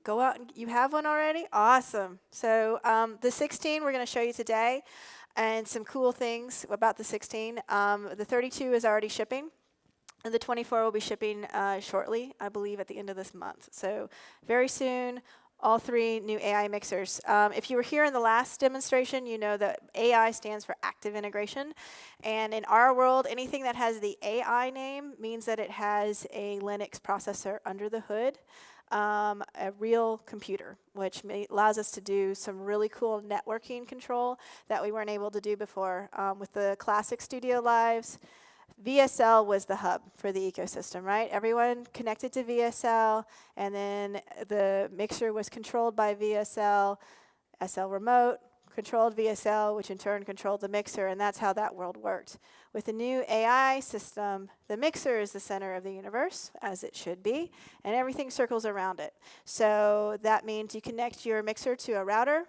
Go out and you have one already? Awesome. So the 16 we're going to show you today, and some cool things about the 16. The 32 is already shipping, and the 24 will be shipping shortly, I believe at the end of this month. So very soon, all three new AI mixers. If you were here in the last demonstration, you know that AI stands for active integration. And in our world, anything that has the AI name means that it has a Linux processor under the hood. A real computer, which allows us to do some really cool networking control that we weren't able to do before. With the classic Studio Lives, VSL was the hub for the ecosystem, right? Everyone connected to VSL, and then the mixer was controlled by VSL, SL remote, controlled VSL, which in turn controlled the mixer, and that's how that world worked. With the new AI system, the mixer is the center of the universe, as it should be, and everything circles around it. So that means you connect your mixer to a router,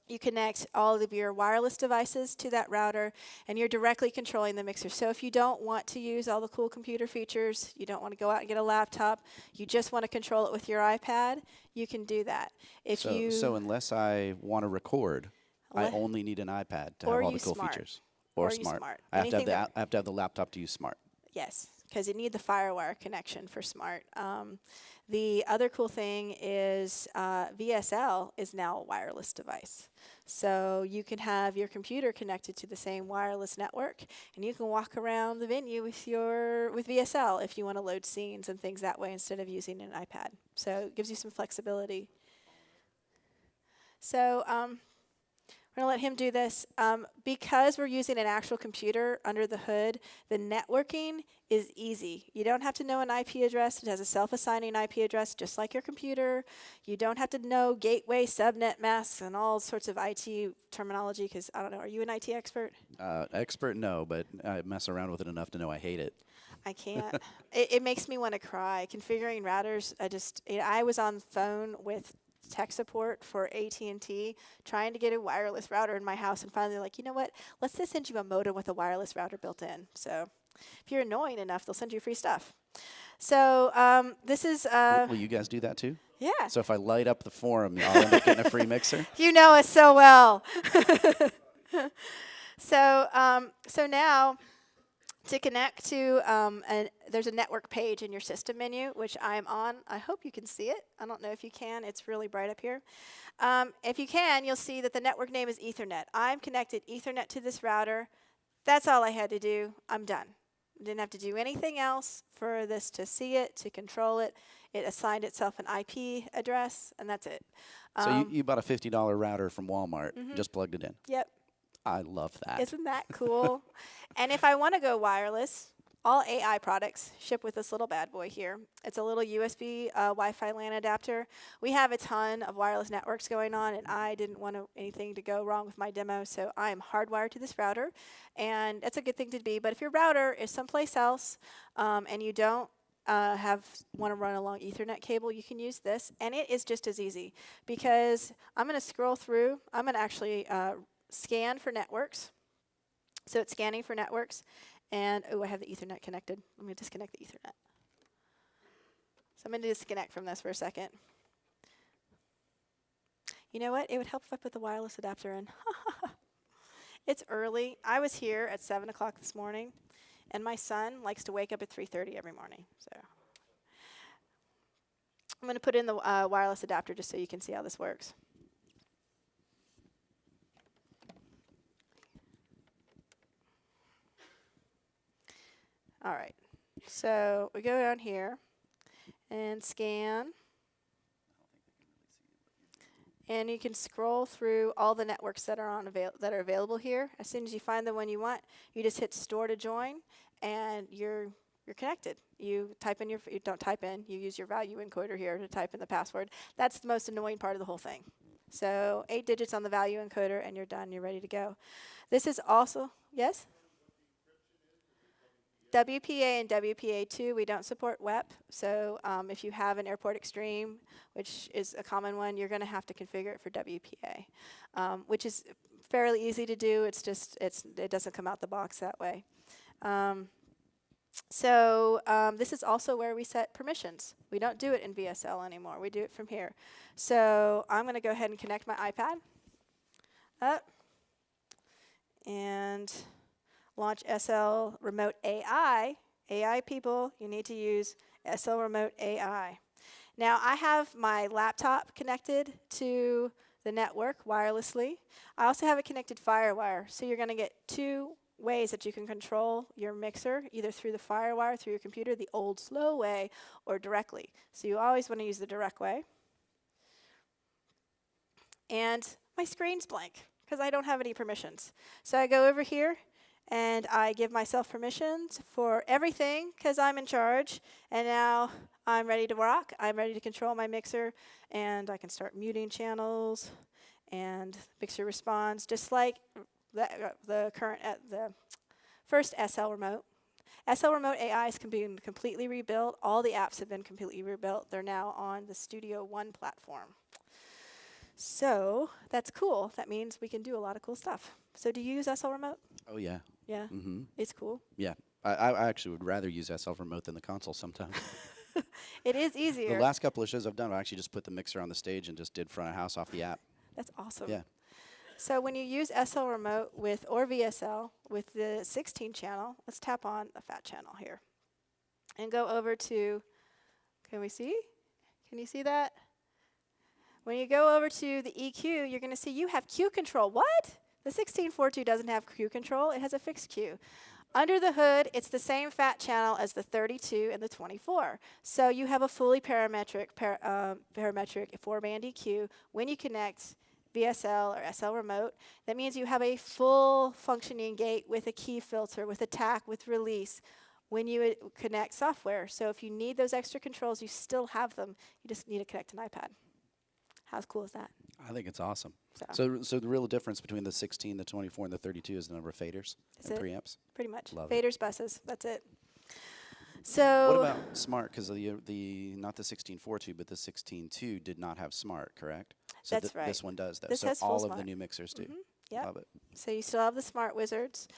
you connect all of your wireless devices to that router, and you're directly controlling the mixer. So if you don't want to use all the cool computer features, you don't want to go out and get a laptop, you just want to control it with your iPad, you can do that. So unless I want to record, I only need an iPad to have all the cool features. Or smart. I have to have the laptop to use smart. Yes, because you need the FireWire connection for smart. The other cool thing is VSL is now a wireless device. So you can have your computer connected to the same wireless network, and you can walk around the venue with VSL if you want to load scenes and things that way instead of using an iPad. So it gives you some flexibility. So we're going to let him do this. Because we're using an actual computer under the hood, the networking is easy. You don't have to know an IP address. It has a self-assigning IP address just like your computer. You don't have to know gateway, subnet masks, and all sorts of IT terminology because, I don't know, are you an IT expert? Expert, no, but I mess around with it enough to know I hate it. I can't. It makes me want to cry. Configuring routers, I was on the phone with tech support for AT&T trying to get a wireless router in my house, and finally like, you know what, let's just send you a modem with a wireless router built in. So if you're annoying enough, they'll send you free stuff. So this is will you guys do that too? Yeah. So if I light up the forum, I'll end up getting a free mixer? You know us so well. So now to connect to, there's a network page in your system menu, which I'm on. I hope you can see it. I don't know if you can. It's really bright up here. If you can, you'll see that the network name is Ethernet. I'm connected Ethernet to this router. That's all I had to do. I'm done. Didn't have to do anything else for this to see it, to control it. It assigned itself an IP address, and that's it. So you bought a $50 router from Walmart, just plugged it in. Yep. I love that. Isn't that cool? And if I want to go wireless, all AI products ship with this little bad boy here. It's a little USB Wi-Fi LAN adapter. We have a ton of wireless networks going on, and I didn't want anything to go wrong with my demo, so I am hardwired to this router, and that's a good thing to be. But if your router is someplace else and you don't want to run a long Ethernet cable, you can use this, and it is just as easy because I'm going to scroll through. I'm going to actually scan for networks. So it's scanning for networks. And, I have the Ethernet connected. Let me disconnect the Ethernet. So I'm going to disconnect from this for a second. You know what? It would help if I put the wireless adapter in. It's early. I was here at 7 o'clock this morning, and my son likes to wake up at 3:30 every morning. So I'm going to put in the wireless adapter just so you can see how this works. All right, so we go down here and scan, and you can scroll through all the networks that are available here. As soon as you find the one you want, you just hit Store to join, and you're connected. You type in you don't type in. You use your value encoder here to type in the password. That's the most annoying part of the whole thing. So 8 digits on the value encoder, and you're done. You're ready to go. This is also yes. WPA and WPA2, we don't support WEP. So if you have an Airport Extreme, which is a common one, you're going to have to configure it for WPA, which is fairly easy to do. It's just it doesn't come out the box that way. So this is also where we set permissions. We don't do it in VSL anymore. We do it from here. So I'm going to go ahead and connect my iPad up and launch SL Remote AI. AI people, you need to use SL Remote AI. Now I have my laptop connected to the network wirelessly. I also have it connected FireWire. So you're going to get two ways that you can control your mixer, either through the FireWire, through your computer, the old slow way, or directly. So you always want to use the direct way. And my screen's blank because I don't have any permissions. So I go over here and I give myself permissions for everything because I'm in charge. And now I'm ready to rock. I'm ready to control my mixer, and I can start muting channels, and mixer responds just like the first SL Remote. SL Remote AI is being completely rebuilt. All the apps have been completely rebuilt. They're now on the Studio One platform. So that's cool. That means we can do a lot of cool stuff. So do you use SL Remote? Oh, yeah. Yeah? Mm-hmm. It's cool? Yeah. I actually would rather use SL Remote than the console sometimes. It is easier. The last couple of shows I've done, I actually just put the mixer on the stage and just did front of house off the app. That's awesome. Yeah. So when you use SL Remote with or VSL with the 16 channel, let's tap on the fat channel here and go over to, can we see? Can you see that? When you go over to the EQ, you're going to see you have Q control. What? The 1642 doesn't have Q control. It has a fixed Q. Under the hood, it's the same fat channel as the 32 and the 24. So you have a fully parametric 4-band EQ when you connect VSL or SL Remote. That means you have a full functioning gate with a key filter, with attack, with release when you connect software. So if you need those extra controls, you still have them. You just need to connect an iPad. How cool is that? I think it's awesome. So the real difference between the 16, the 24, and the 32 is the number of faders and preamps? Pretty much. Love Faders, it. buses. That's it. So what about smart? Because the not the 1642, but the 162 did not have smart, correct? So that's right. This one does that. This so has full all smart. of the new mixers do. Yep. Love it. So you still have the smart wizards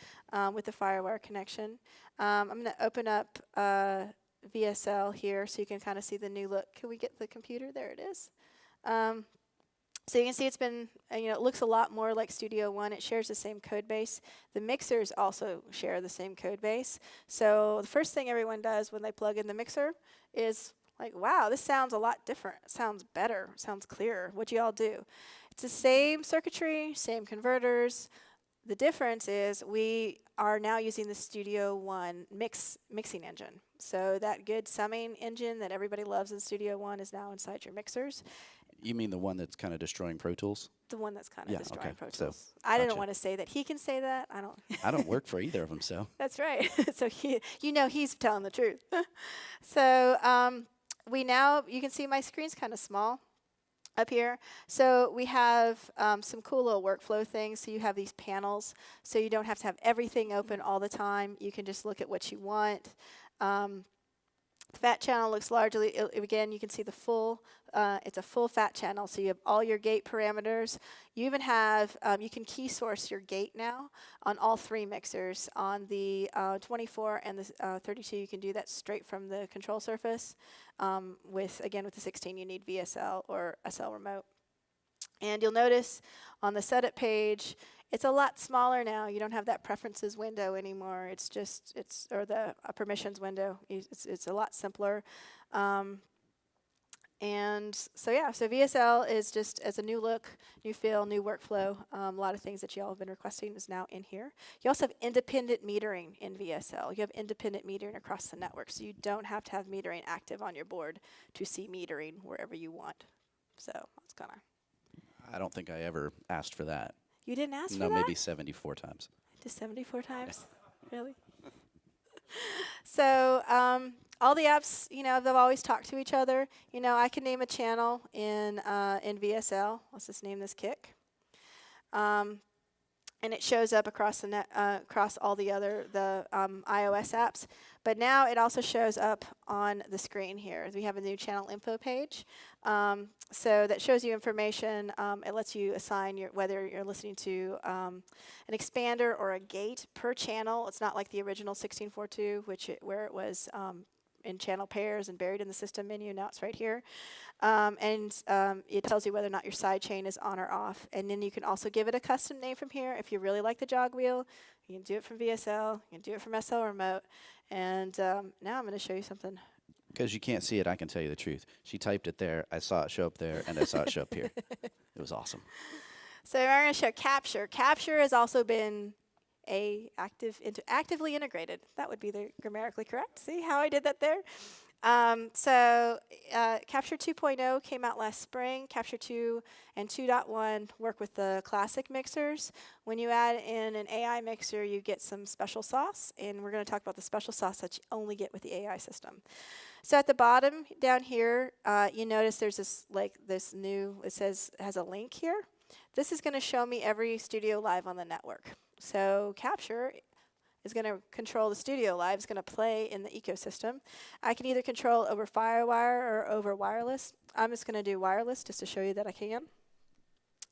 with the FireWire connection. I'm going to open up VSL here so you can kind of see the new look. Can we get the computer? There it is. So you can see it's been, it looks a lot more like Studio One. It shares the same code base. The mixers also share the same code base. So the first thing everyone does when they plug in the mixer is like, wow, this sounds a lot different. It sounds better. It sounds clearer. What do you all do? It's the same circuitry, same converters. The difference is we are now using the Studio One mixing engine. So that good summing engine that everybody loves in Studio One is now inside your mixers. You mean the one that's kind of destroying Pro Tools? The one that's kind of destroying Pro So, Tools. I didn't want to say that. He can say that. I don't. I don't work for either of them, so. That's right. So he's telling the truth. So you can see my screen's kind of small up here. So we have some cool little workflow things. So you have these panels, so you don't have to have everything open all the time. You can just look at what you want. The fat channel looks largely, again, you can see the full, it's a full fat channel, so you have all your gate parameters. You even have, you can key source your gate now on all three mixers. On the 24 and the 32, you can do that straight from the control surface. With the 16, you need VSL or SL Remote. And you'll notice on the setup page, it's a lot smaller now. You don't have that preferences window anymore. It's just, or the permissions window. It's a lot simpler. And so VSL is just as a new look, new feel, new workflow. A lot of things that you all have been requesting is now in here. You also have independent metering in VSL. You have independent metering across the network, so you don't have to have metering active on your board to see metering wherever you want. So that's kind of. I don't think I ever asked for that. You didn't ask for that? that? No, maybe 74 times. Just 74 times? Really? So all the apps, they've always talked to each other. I can name a channel in VSL. Let's just name this kick. and it shows up across the across all the other iOS apps. But now it also shows up on the screen here. We have a new channel info page, so that shows you information. It lets you assign whether you're listening to an expander or a gate per channel. It's not like the original 16.4.2, where it was in channel pairs and buried in the system menu. Now it's right here. It tells you whether or not your side chain is on or off. And then you can also give it a custom name from here. If you really like the jog wheel, you can do it from VSL, you can do it from SL Remote. And now I'm going to show you something. Because you can't see it, I can tell you the truth. She typed it there, I saw it show up there, and I saw it show up here. It was awesome. So we're going to show Capture. Capture has also been actively integrated. That would be the grammatically correct. See how I did that there? Capture 2.0 came out last spring. Capture 2 and 2.1 work with the classic mixers. When you add in an AI mixer, you get some special sauce, and we're going to talk about the special sauce that you only get with the AI system. So at the bottom down here, you notice there's this new, has a link here. This is going to show me every studio live on the network. So Capture is going to control the studio live. It's going to play in the ecosystem. I can either control over FireWire or over wireless. I'm just going to do wireless just to show you that I can. And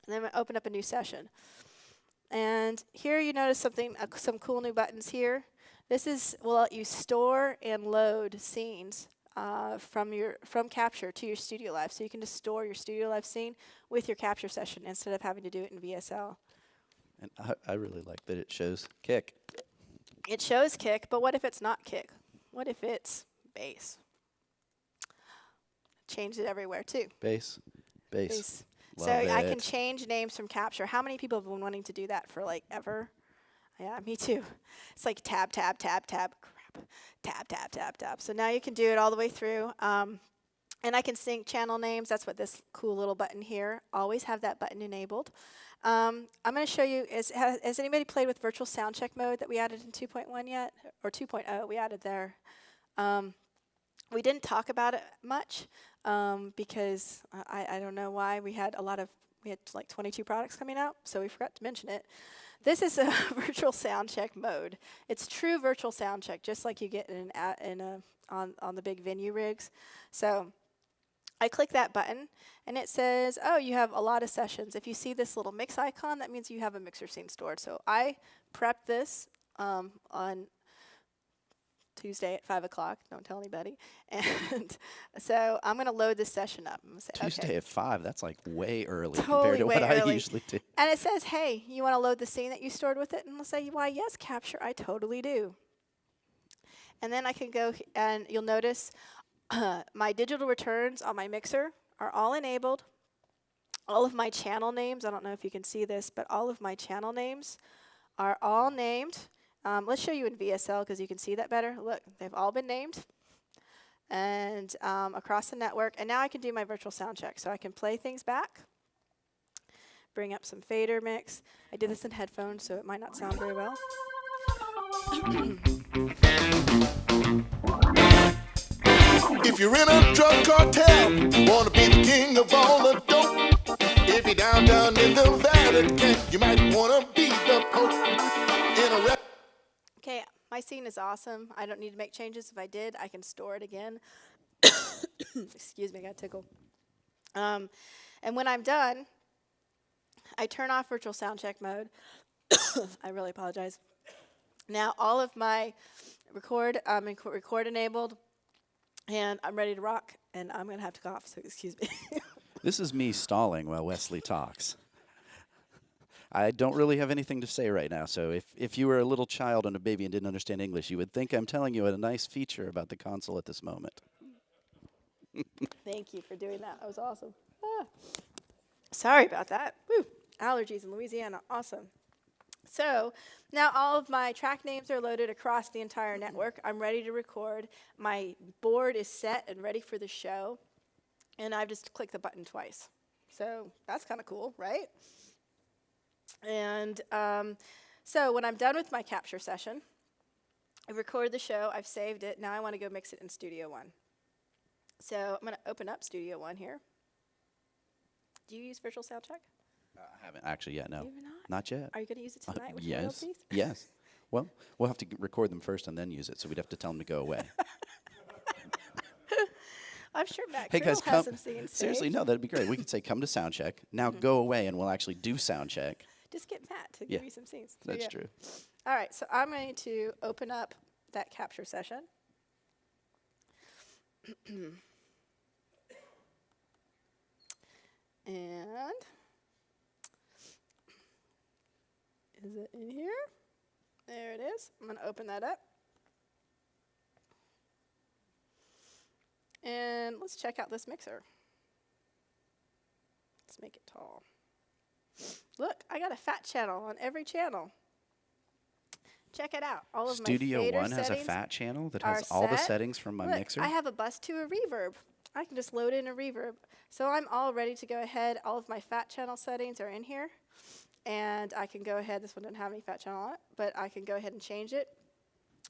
then I'm going to open up a new session. And here you notice some cool new buttons here. This will let you store and load scenes from Capture to your studio live. So you can just store your studio live scene with your Capture session instead of having to do it in VSL. And I really like that it shows kick. It shows kick, but what if it's not kick? What if it's bass? Change it everywhere too. Bass. So I can change names from Capture. How many people have been wanting to do that for like ever? Yeah, me too. It's like tab, tab, tab, tab, crap, tab, tab, tab, tab. So now you can do it all the way through. And I can sync channel names. That's what this cool little button here. Always have that button enabled. I'm going to show you, has anybody played with virtual soundcheck mode that we added in 2.1 yet? Or 2.0, we added there. We didn't talk about it much because I don't know why. We had like 22 products coming out, so we forgot to mention it. This is a virtual soundcheck mode. It's true virtual soundcheck, just like you get on the big venue rigs. So I click that button, and it says, oh, you have a lot of sessions. If you see this little mix icon, that means you have a mixer scene stored. So I prepped this on Tuesday at 5 o'clock. Don't tell anybody. And so I'm going to load this session up. I'm say, Tuesday at 5, that's like way early totally compared to what I usually do. And it says, hey, you want to load the scene that you stored with it? And I'll say, why, yes, Capture, I totally do. And then I can go, and you'll notice my digital returns on my mixer are all enabled. All of my channel names, I don't know if you can see this, but all of my channel names are all named. Let's show you in VSL because you can see that better. Look, they've all been named and across the network. And now I can do my virtual sound check. So I can play things back, bring up some fader mix. I did this in headphones, so it might not sound very well. If you're in a drug cartel, you want to be the king of all the dope. If you're downtown in the Vatican, you might want to be the Pope. In a okay, my scene is awesome. I don't need to make changes. If I did, I can store it again. Excuse me, I got a tickle. And when I'm done, I turn off virtual soundcheck mode. I really apologize. Now all of my record enabled, and I'm ready to rock, and I'm going to have to cough, so excuse me. This is me stalling while Wesley talks. I don't really have anything to say right now, so if you were a little child and a baby and didn't understand English, you would think I'm telling you a nice feature about the console at this moment. Thank you for doing that. That was awesome. Sorry about that. Woo. Allergies in Louisiana. Awesome. So now all of my track names are loaded across the entire network. I'm ready to record. My board is set and ready for the show. And I've just clicked the button twice. So that's kind of cool, right? And so when I'm done with my capture session, I recorded the show. I've saved it. Now I want to go mix it in Studio One. So I'm going to open up Studio One here. Do you use Virtual Soundcheck? I haven't actually yet, no. Maybe not. Not yet. Are you going to use it tonight with Yes. royalties? Yes. Well, we'll have to record them first and then use it, so we'd have to tell them to go away. I'm sure Matt Hey guys, Krill come. has some scenes Seriously, saved. no, that'd be great. We could say, come to Soundcheck. Now go away, and we'll actually do Soundcheck. Just get Matt to Yeah, give you some scenes. So, That's yeah. true. All right, so I'm going to open up that capture session. And is it in here? There it is. I'm going to open that up. And let's check out this mixer. Let's make it tall. Look, I got a fat channel on every channel. Check it out. All of Studio my fader One has a settings fat channel that are has all the set. settings from my Look, mixer. I have a bus to a reverb. I can just load in a reverb. So I'm all ready to go ahead. All of my fat channel settings are in here. And I can go ahead. This one doesn't have any fat channel on it, but I can go ahead and change it.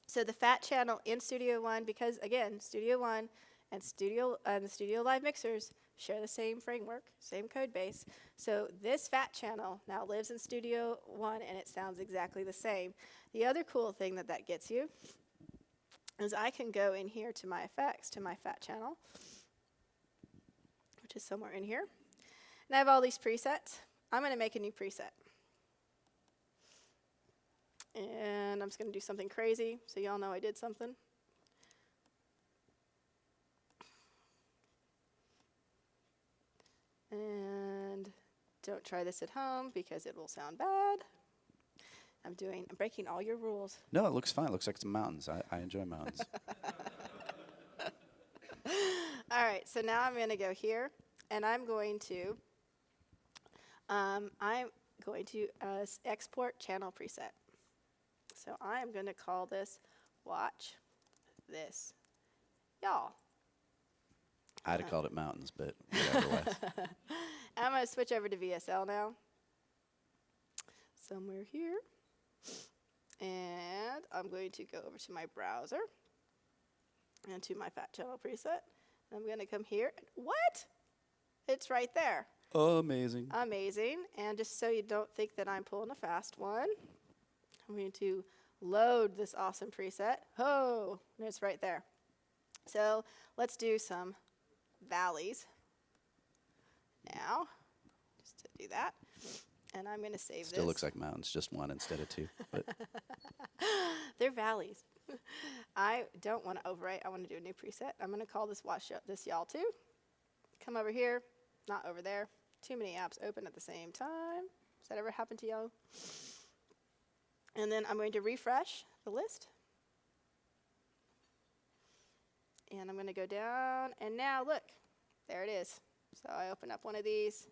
So the fat channel in Studio One, because again, Studio One and the Studio Live mixers share the same framework, same code base. So this fat channel now lives in Studio One, and it sounds exactly the same. The other cool thing that that gets you is I can go in here to my effects, to my fat channel, which is somewhere in here. And I have all these presets. I'm going to make a new preset. And I'm just going to do something crazy so y'all know I did something. And don't try this at home because it will sound bad. I'm breaking all your rules. No, it looks fine. It looks like some mountains. I enjoy mountains. All right, so now I'm going to go here, and I'm going to export channel preset. So I am going to call this Watch This Y'all. I'd have called it mountains, but whatever. Wes. I'm going to switch over to VSL now. Somewhere here. And I'm going to go over to my browser and to my fat channel preset. I'm going to come here. What? It's right there. Amazing. Amazing. And just so you don't think that I'm pulling a fast one, I'm going to load this awesome preset. Oh, and it's right there. So let's do some valleys now, just to do that. And I'm going to save this. Still looks like mountains, just one instead of two. But They're valleys. I don't want to overwrite. I want to do a new preset. I'm going to call this Watch This Y'all too. Come over here, not over there. Too many apps open at the same time. Has that ever happened to y'all? And then I'm going to refresh the list. And I'm going to go down. And now look, there it is. So I open up one of these.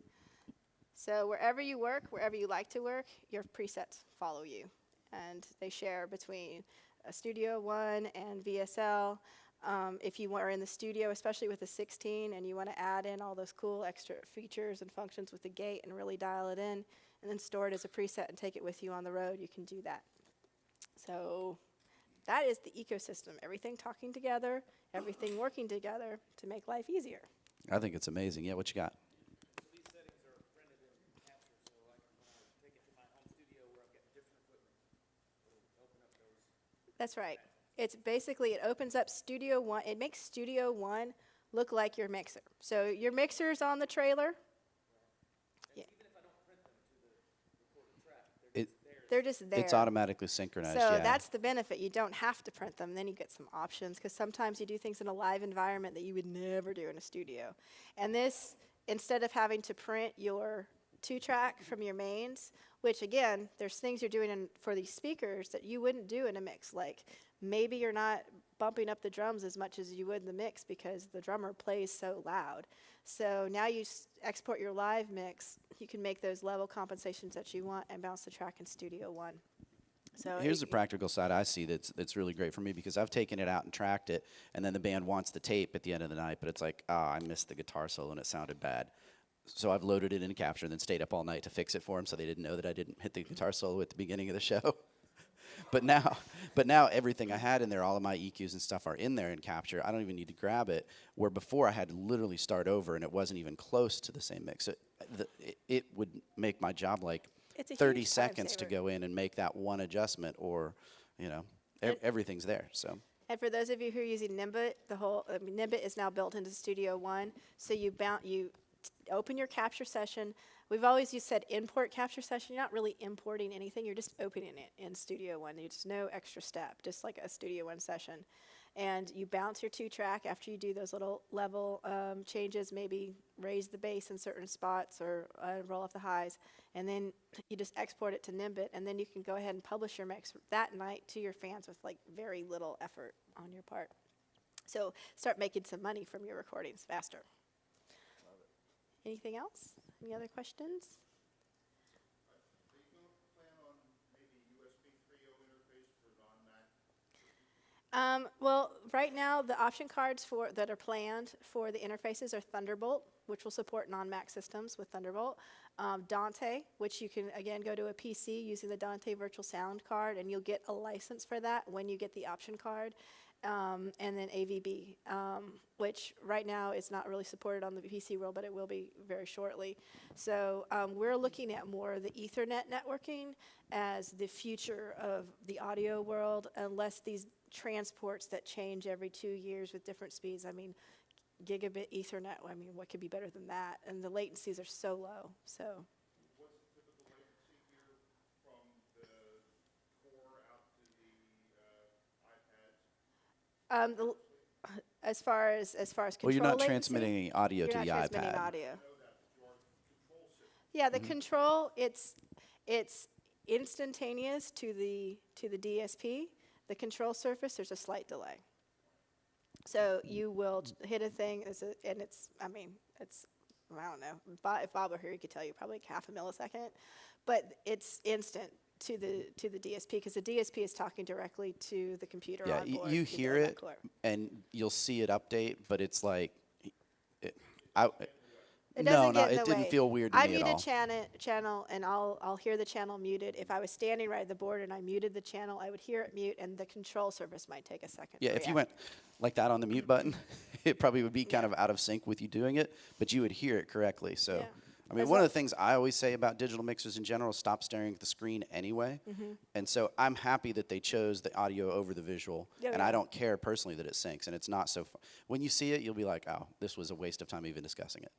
So wherever you work, wherever you like to work, your presets follow you. And they share between Studio One and VSL. If you are in the studio, especially with the 16, and you want to add in all those cool extra features and functions with the gate and really dial it in, and then store it as a preset and take it with you on the road, you can do that. So that is the ecosystem. Everything talking together, everything working together to make life easier. I think it's amazing. Yeah, what you got? These settings are printed in Capture, so like when I take it to my home studio where I've got different equipment, it'll open up those. That's right. It's basically, it opens up Studio One. It makes Studio One look like your mixer. So your mixer's on the trailer. Yeah. Even if I don't print them to the recorded track, It, They're just there. it's automatically synchronized, So yeah. that's the benefit. You don't have to print them. Then you get some options because sometimes you do things in a live environment that you would never do in a studio. And this, instead of having to print your 2-track from your mains, which again, there's things you're doing for these speakers that you wouldn't do in a mix. Like maybe you're not bumping up the drums as much as you would in the mix because the drummer plays so loud. So now you export your live mix. You can make those level compensations that you want and bounce the track in Studio One. So Here's the practical side I see that's really great for me because I've taken it out and tracked it, and then the band wants the tape at the end of the night, but it's like, I missed the guitar solo and it sounded bad. So I've loaded it in Capture and then stayed up all night to fix it for them so they didn't know that I didn't hit the guitar solo at the beginning of the show. But now everything I had in there, all of my EQs and stuff are in there in Capture. I don't even need to grab it, where before I had to literally start over and it wasn't even close to the same mix. So it would make my job like It's a 30 huge time seconds to saver. go in and make that one adjustment, or, you know, everything's there. So And for those of you who are using Nimbit, Nimbit is now built into Studio One. So you open your capture session. We've always said import capture session. You're not really importing anything. You're just opening it in Studio One. There's no extra step, just like a Studio One session. And you bounce your 2-track after you do those little level changes, maybe raise the bass in certain spots or roll off the highs. And then you just export it to Nimbit, and then you can go ahead and publish your mix that night to your fans with like very little effort on your part. So start making some money from your recordings faster. Anything else? Any other questions? Are you going to plan on maybe USB 3.0 interface for non-Mac? Well, right now the option cards that are planned for the interfaces are Thunderbolt, which will support non-Mac systems with Thunderbolt. Dante, which you can again go to a PC using the Dante Virtual Sound Card, and you'll get a license for that when you get the option card. And then AVB, which right now is not really supported on the PC world, but it will be very shortly. So we're looking at more of the Ethernet networking as the future of the audio world, unless these transports that change every 2 years with different speeds. I mean, gigabit Ethernet, I mean, what could be better than that? And the latencies are so low, so. What's the typical latency here from the core out to the iPads? As far as control well, you're not latency, transmitting any audio you're to not the transmitting iPad. audio. Know that your control system. Yeah, the control, it's instantaneous to the DSP. The control surface, there's a slight delay. So you will hit a thing, and it's, I mean, it's, I don't know. If Bob were here, he could tell you probably like half a millisecond, but it's instant to the DSP, because the DSP is talking directly to the computer Yeah, on board. you to the hear internet it, core. and you'll see it update, but it's like, It no, doesn't get in it the didn't way. feel weird to I me at mute all. a channel, and I'll hear the channel muted. If I was standing right at the board and I muted the channel, I would hear it mute, and the control surface might take a second. Yeah, to if you react. went like that on the mute button, it probably would be kind of out of sync with you doing it, but you would hear it correctly. So, Yeah. I mean, As one of well- the things I always say about digital mixers in general is stop staring at the screen anyway. Mm-hmm. And so I'm happy that they chose the audio over the visual, Yeah, and yeah. I don't care personally that it syncs, and it's not so fun. When you see it, you'll be like, oh, this was a waste of time even discussing it.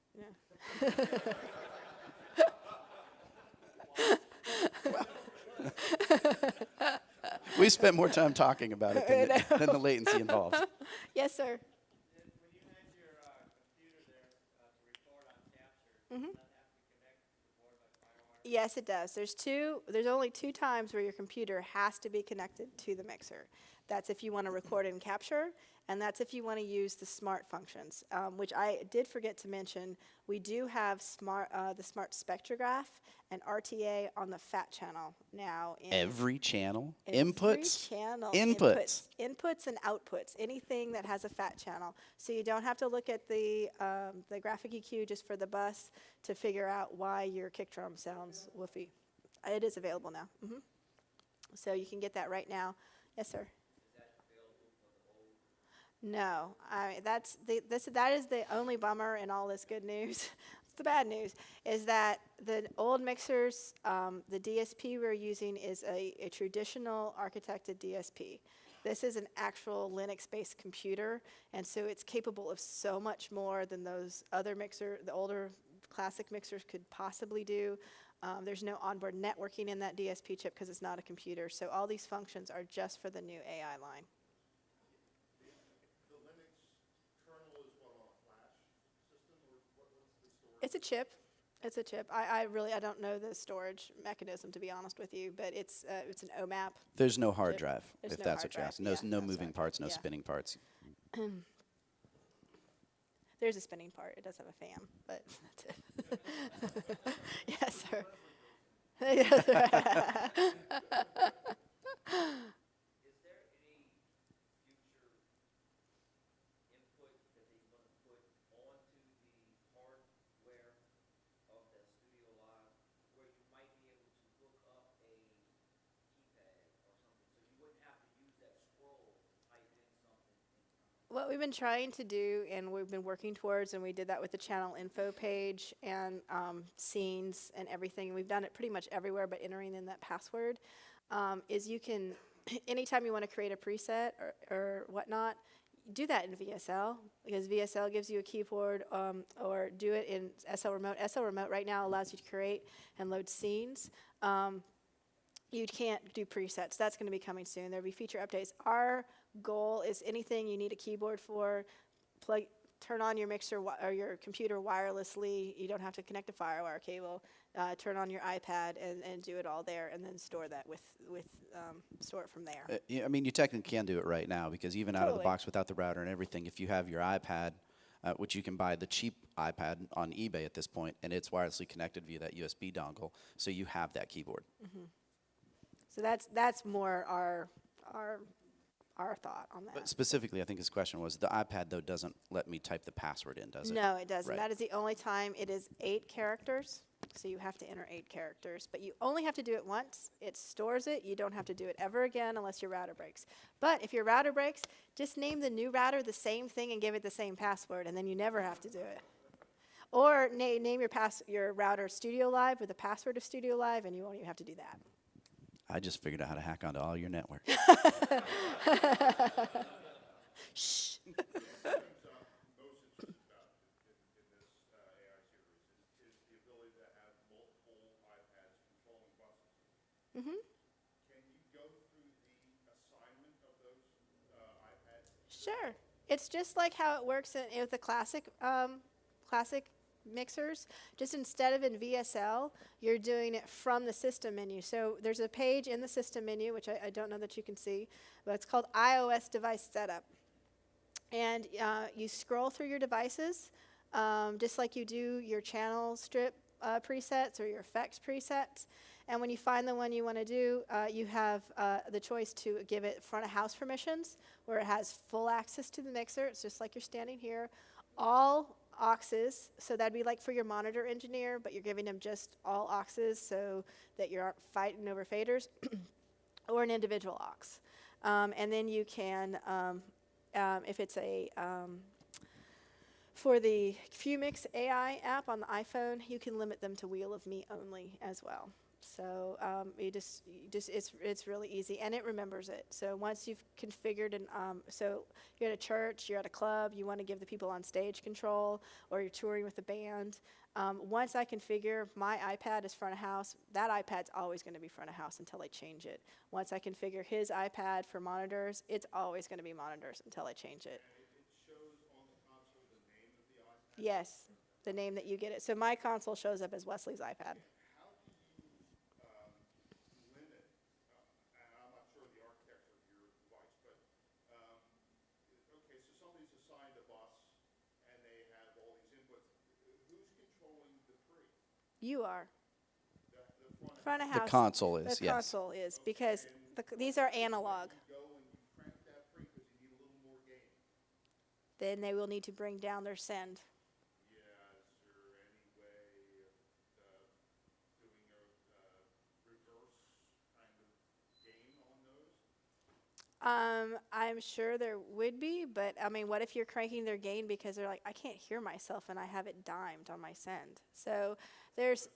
We spent more time talking about it than the latency involved. Yes, sir. When you had your computer there to record on Sceptre, does that have to connect to the board by firewire? Yes, it does. There's only 2 times where your computer has to be connected to the mixer. That's if you want to record and capture, and that's if you want to use the smart functions, which I did forget to mention. We do have the smart spectrograph and RTA on the FAT channel now. Every channel, Every inputs, channel, inputs. inputs and outputs, anything that has a FAT channel. So you don't have to look at the graphic EQ just for the bus to figure out why your kick drum sounds woofy. It is available now. So you can get that right now. Yes, sir. No, I mean, that is the only bummer in all this good news. The bad news is that the old mixers, the DSP we're using is a traditional architected DSP. This is an actual Linux-based computer, and so it's capable of so much more than those other the older classic mixers could possibly do. There's no onboard networking in that DSP chip because it's not a computer, so all these functions are just for the new AI line. The Linux kernel is what, on a flash system, or what's the storage? It's a chip. It's a chip. I don't know the storage mechanism, to be honest with you, but it's an OMAP. There's no hard Chip. drive, There's if no that's hard what you're drive. asking. Yeah, No no, moving sorry. parts, no Yeah. spinning parts. There's a spinning part. It does have a fan, but that's it. Yes, sir. Yes, sir. Is there any future input that they're going to put onto the hardware of the Studio Live where you might be able to hook up a keypad or something, so you wouldn't have to use that scroll to type in something? What we've been trying to do, and we've been working towards, and we did that with the channel info page and scenes and everything. We've done it pretty much everywhere, but entering in that password, is you can, anytime you want to create a preset or whatnot, do that in VSL, because VSL gives you a keyboard, or do it in SL Remote. SL Remote right now allows you to create and load scenes. You can't do presets. That's going to be coming soon. There'll be feature updates. Our goal is anything you need a keyboard for, turn on your mixer or your computer wirelessly. You don't have to connect a FireWire cable. Turn on your iPad and do it all there, and then store that store it from there. Yeah, I mean, you technically can do it right now, because even out of the Totally. box without the router and everything, if you have your iPad, which you can buy the cheap iPad on eBay at this point, and it's wirelessly connected via that USB dongle, so you have that keyboard. So that's more our thought on that. But specifically, I think his question was, the iPad, though, doesn't let me type the password in, does it? No, it doesn't. Right. That is the only time. It is 8 characters, so you have to enter 8 characters. But you only have to do it once. It stores it. You don't have to do it ever again unless your router breaks. But if your router breaks, just name the new router the same thing and give it the same password, and then you never have to do it. Or name your router Studio Live with the password of Studio Live, and you won't even have to do that. I just figured out how to hack onto all your network. Shh. Mm-hmm. Can you go through the assignment of those iPads? Sure. It's just like how it works with the classic mixers. Just instead of in VSL, you're doing it from the system menu. So there's a page in the system menu, which I don't know that you can see, but it's called iOS Device Setup. And you scroll through your devices, just like you do your channel strip presets or your effects presets. And when you find the one you want to do, you have the choice to give it front of house permissions, where it has full access to the mixer. It's just like you're standing here. All auxes, so that'd be like for your monitor engineer, but you're giving them just all auxes so that you aren't fighting over faders, or an individual aux. And then you can, if it's for the QMix AI app on the iPhone, you can limit them to Wheel of Me only as well. So it's really easy, and it remembers it. So once you've configured, so you're at a church, you're at a club, you want to give the people on stage control, or you're touring with a band. Once I configure my iPad as front of house, that iPad's always going to be front of house until I change it. Once I configure his iPad for monitors, it's always going to be monitors until I change it. And it shows on the console the name of the iPad? Yes, the name that you get it. So my console shows up as Wesley's iPad. How do you limit, and I'm not sure the architecture of your device, but, okay, so somebody's assigned a bus and they have all these inputs. Who's controlling the tree? You are. The Front of The house. console is, The yes. console is, because these are analog. You go and you crank that tree because you need a little more gain. Then they will need to bring down their send. Yeah, is there any way of doing a reverse kind of gain on those? I'm sure there would be, but I mean, what if you're cranking their gain because they're like, I can't hear myself and I have it dimed on my send? So there's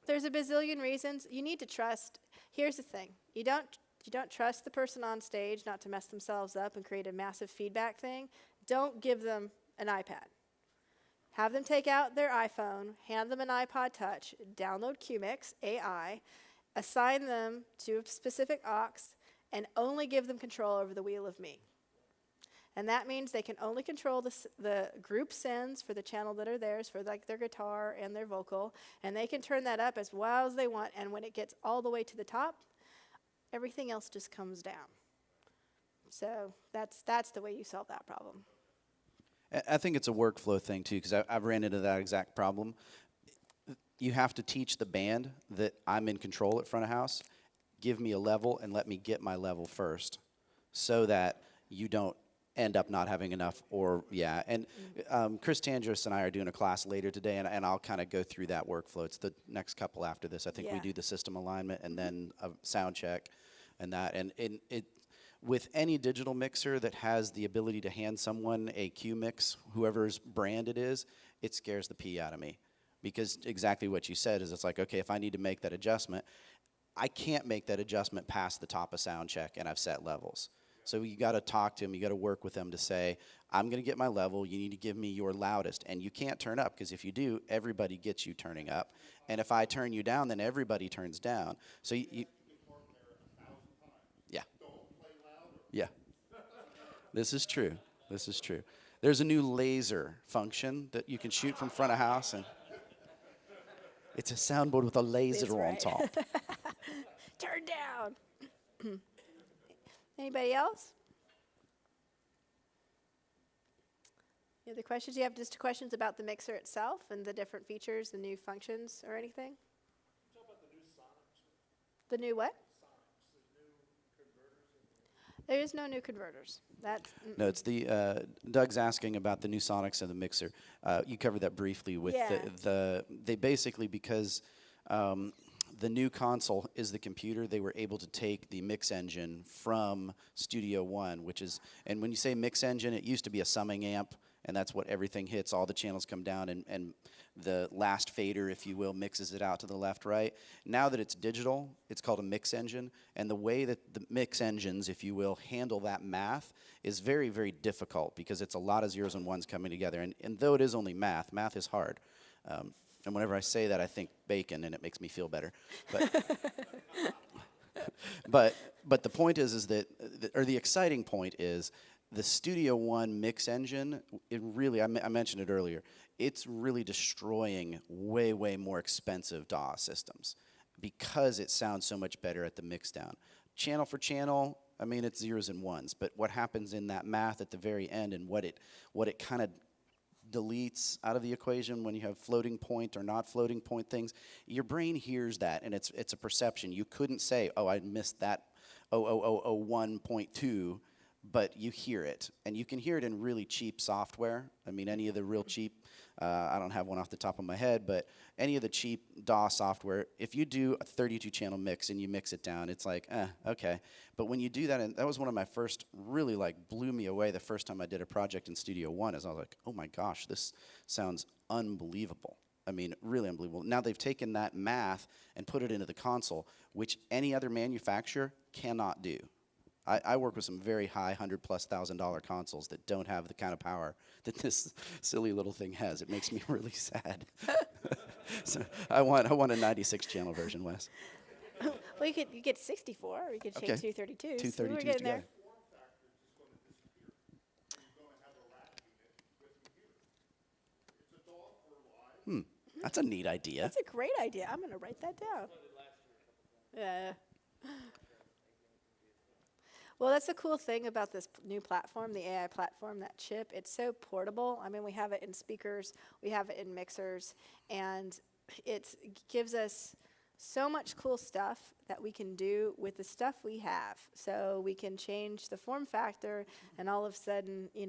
a bazillion reasons. You need to trust. Here's the thing: you don't trust the person on stage not to mess themselves up and create a massive feedback thing. Don't give them an iPad. Have them take out their iPhone, hand them an iPod Touch, download QMix AI, assign them to a specific aux, and only give them control over the Wheel of Me. And that means they can only control the group sends for the channel that are theirs, for like their guitar and their vocal, and they can turn that up as well as they want, and when it gets all the way to the top, everything else just comes down. So that's the way you solve that problem. I think it's a workflow thing, too, because I've ran into that exact problem. You have to teach the band that I'm in control at front of house, give me a level, and let me get my level first, so that you don't end up not having enough, or, yeah. And Chris Tandros and I are doing a class later today, and I'll kind of go through that workflow. It's the next couple after this. I think we Yeah. do the system alignment, and then a sound check, and that. And with any digital mixer that has the ability to hand someone a Q mix, whoever's brand it is, it scares the pee out of me. Because exactly what you said is it's like, okay, if I need to make that adjustment, I can't make that adjustment past the top of Soundcheck, and I've set levels. So you got to talk to them. You got to work with them to say, I'm going to get my level. You need to give me your loudest. And you can't turn up, because if you do, everybody gets you turning up. And if I turn you down, then everybody turns down. So yeah. Yeah. This is true. This is true. There's a new laser function that you can shoot from front of house, and it's a soundboard with a laser That's on right. top. Turn down. Anybody else? Any other questions? Do you have just questions about the mixer itself and the different features, the new functions, or anything? Talk about the new Sonics. The new what? Sonics, the new converters. There is no new converters. That's No, it's the Doug's asking about the new Sonics and the mixer. You covered that briefly with Yeah. they basically, because the new console is the computer, they were able to take the mix engine from Studio One, which is, and when you say mix engine, it used to be a summing amp, and that's what everything hits. All the channels come down, and the last fader, if you will, mixes it out to the left, right. Now that it's digital, it's called a mix engine, and the way that the mix engines, if you will, handle that math is very, very difficult, because it's a lot of zeros and ones coming together. And though it is only math, math is hard. And whenever I say that, I think bacon, and it makes me feel better. But the point is that, or the exciting point is, the Studio One mix engine, it really, I mentioned it earlier, it's really destroying way, way more expensive DAW systems, because it sounds so much better at the mix down. Channel for channel, I mean, it's zeros and ones, but what happens in that math at the very end, and what it kind of deletes out of the equation when you have floating point or not floating point things, your brain hears that, and it's a perception. You couldn't say, oh, I missed that 0.2, but you hear it, and you can hear it in really cheap software. I mean, any of the real cheap, I don't have one off the top of my head, but any of the cheap DAW software, if you do a 32-channel mix and you mix it down, it's like, okay. But when you do that, and that was one of my first, really like blew me away the first time I did a project in Studio One, is I was like, oh my gosh, this sounds unbelievable. I mean, really unbelievable. Now they've taken that math and put it into the console, which any other manufacturer cannot do. I work with some very high $100,000+ consoles that don't have the kind of power that this silly little thing has. It makes me really sad. So I want a 96-channel version, Wes. well, you get 64, or you could change Okay. 232s. 232s We're getting together. there. That's a neat idea. That's a great idea. I'm going to write that down. Yeah. Well, that's the cool thing about this new platform, the AI platform, that chip. It's so portable. I mean, we have it in speakers, we have it in mixers, and it gives us so much cool stuff that we can do with the stuff we have. So we can change the form factor, and all of a sudden, you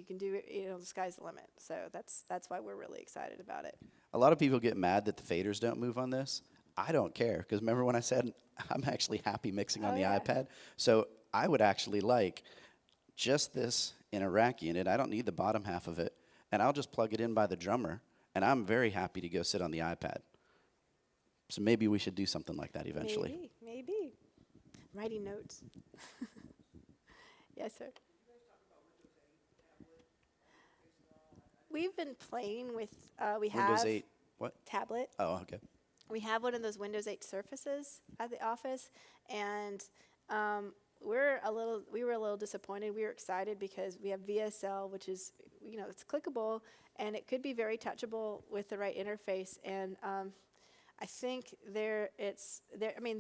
can do it. The sky's the limit. So that's why we're really excited about it. A lot of people get mad that the faders don't move on this. I don't care, because remember when I said I'm actually happy mixing on the yeah. iPad? So I would actually like just this in a rack unit. I don't need the bottom half of it, and I'll just plug it in by the drummer, and I'm very happy to go sit on the iPad. So maybe we should do something like that eventually. Maybe. Writing notes. Yes, sir. We've been playing with, we have Windows 8, what? tablet. Oh, okay. We have one of those Windows 8 Surfaces at the office, and we were a little disappointed. We were excited because we have VSL, which is, it's clickable, and it could be very touchable with the right interface. And I think they're in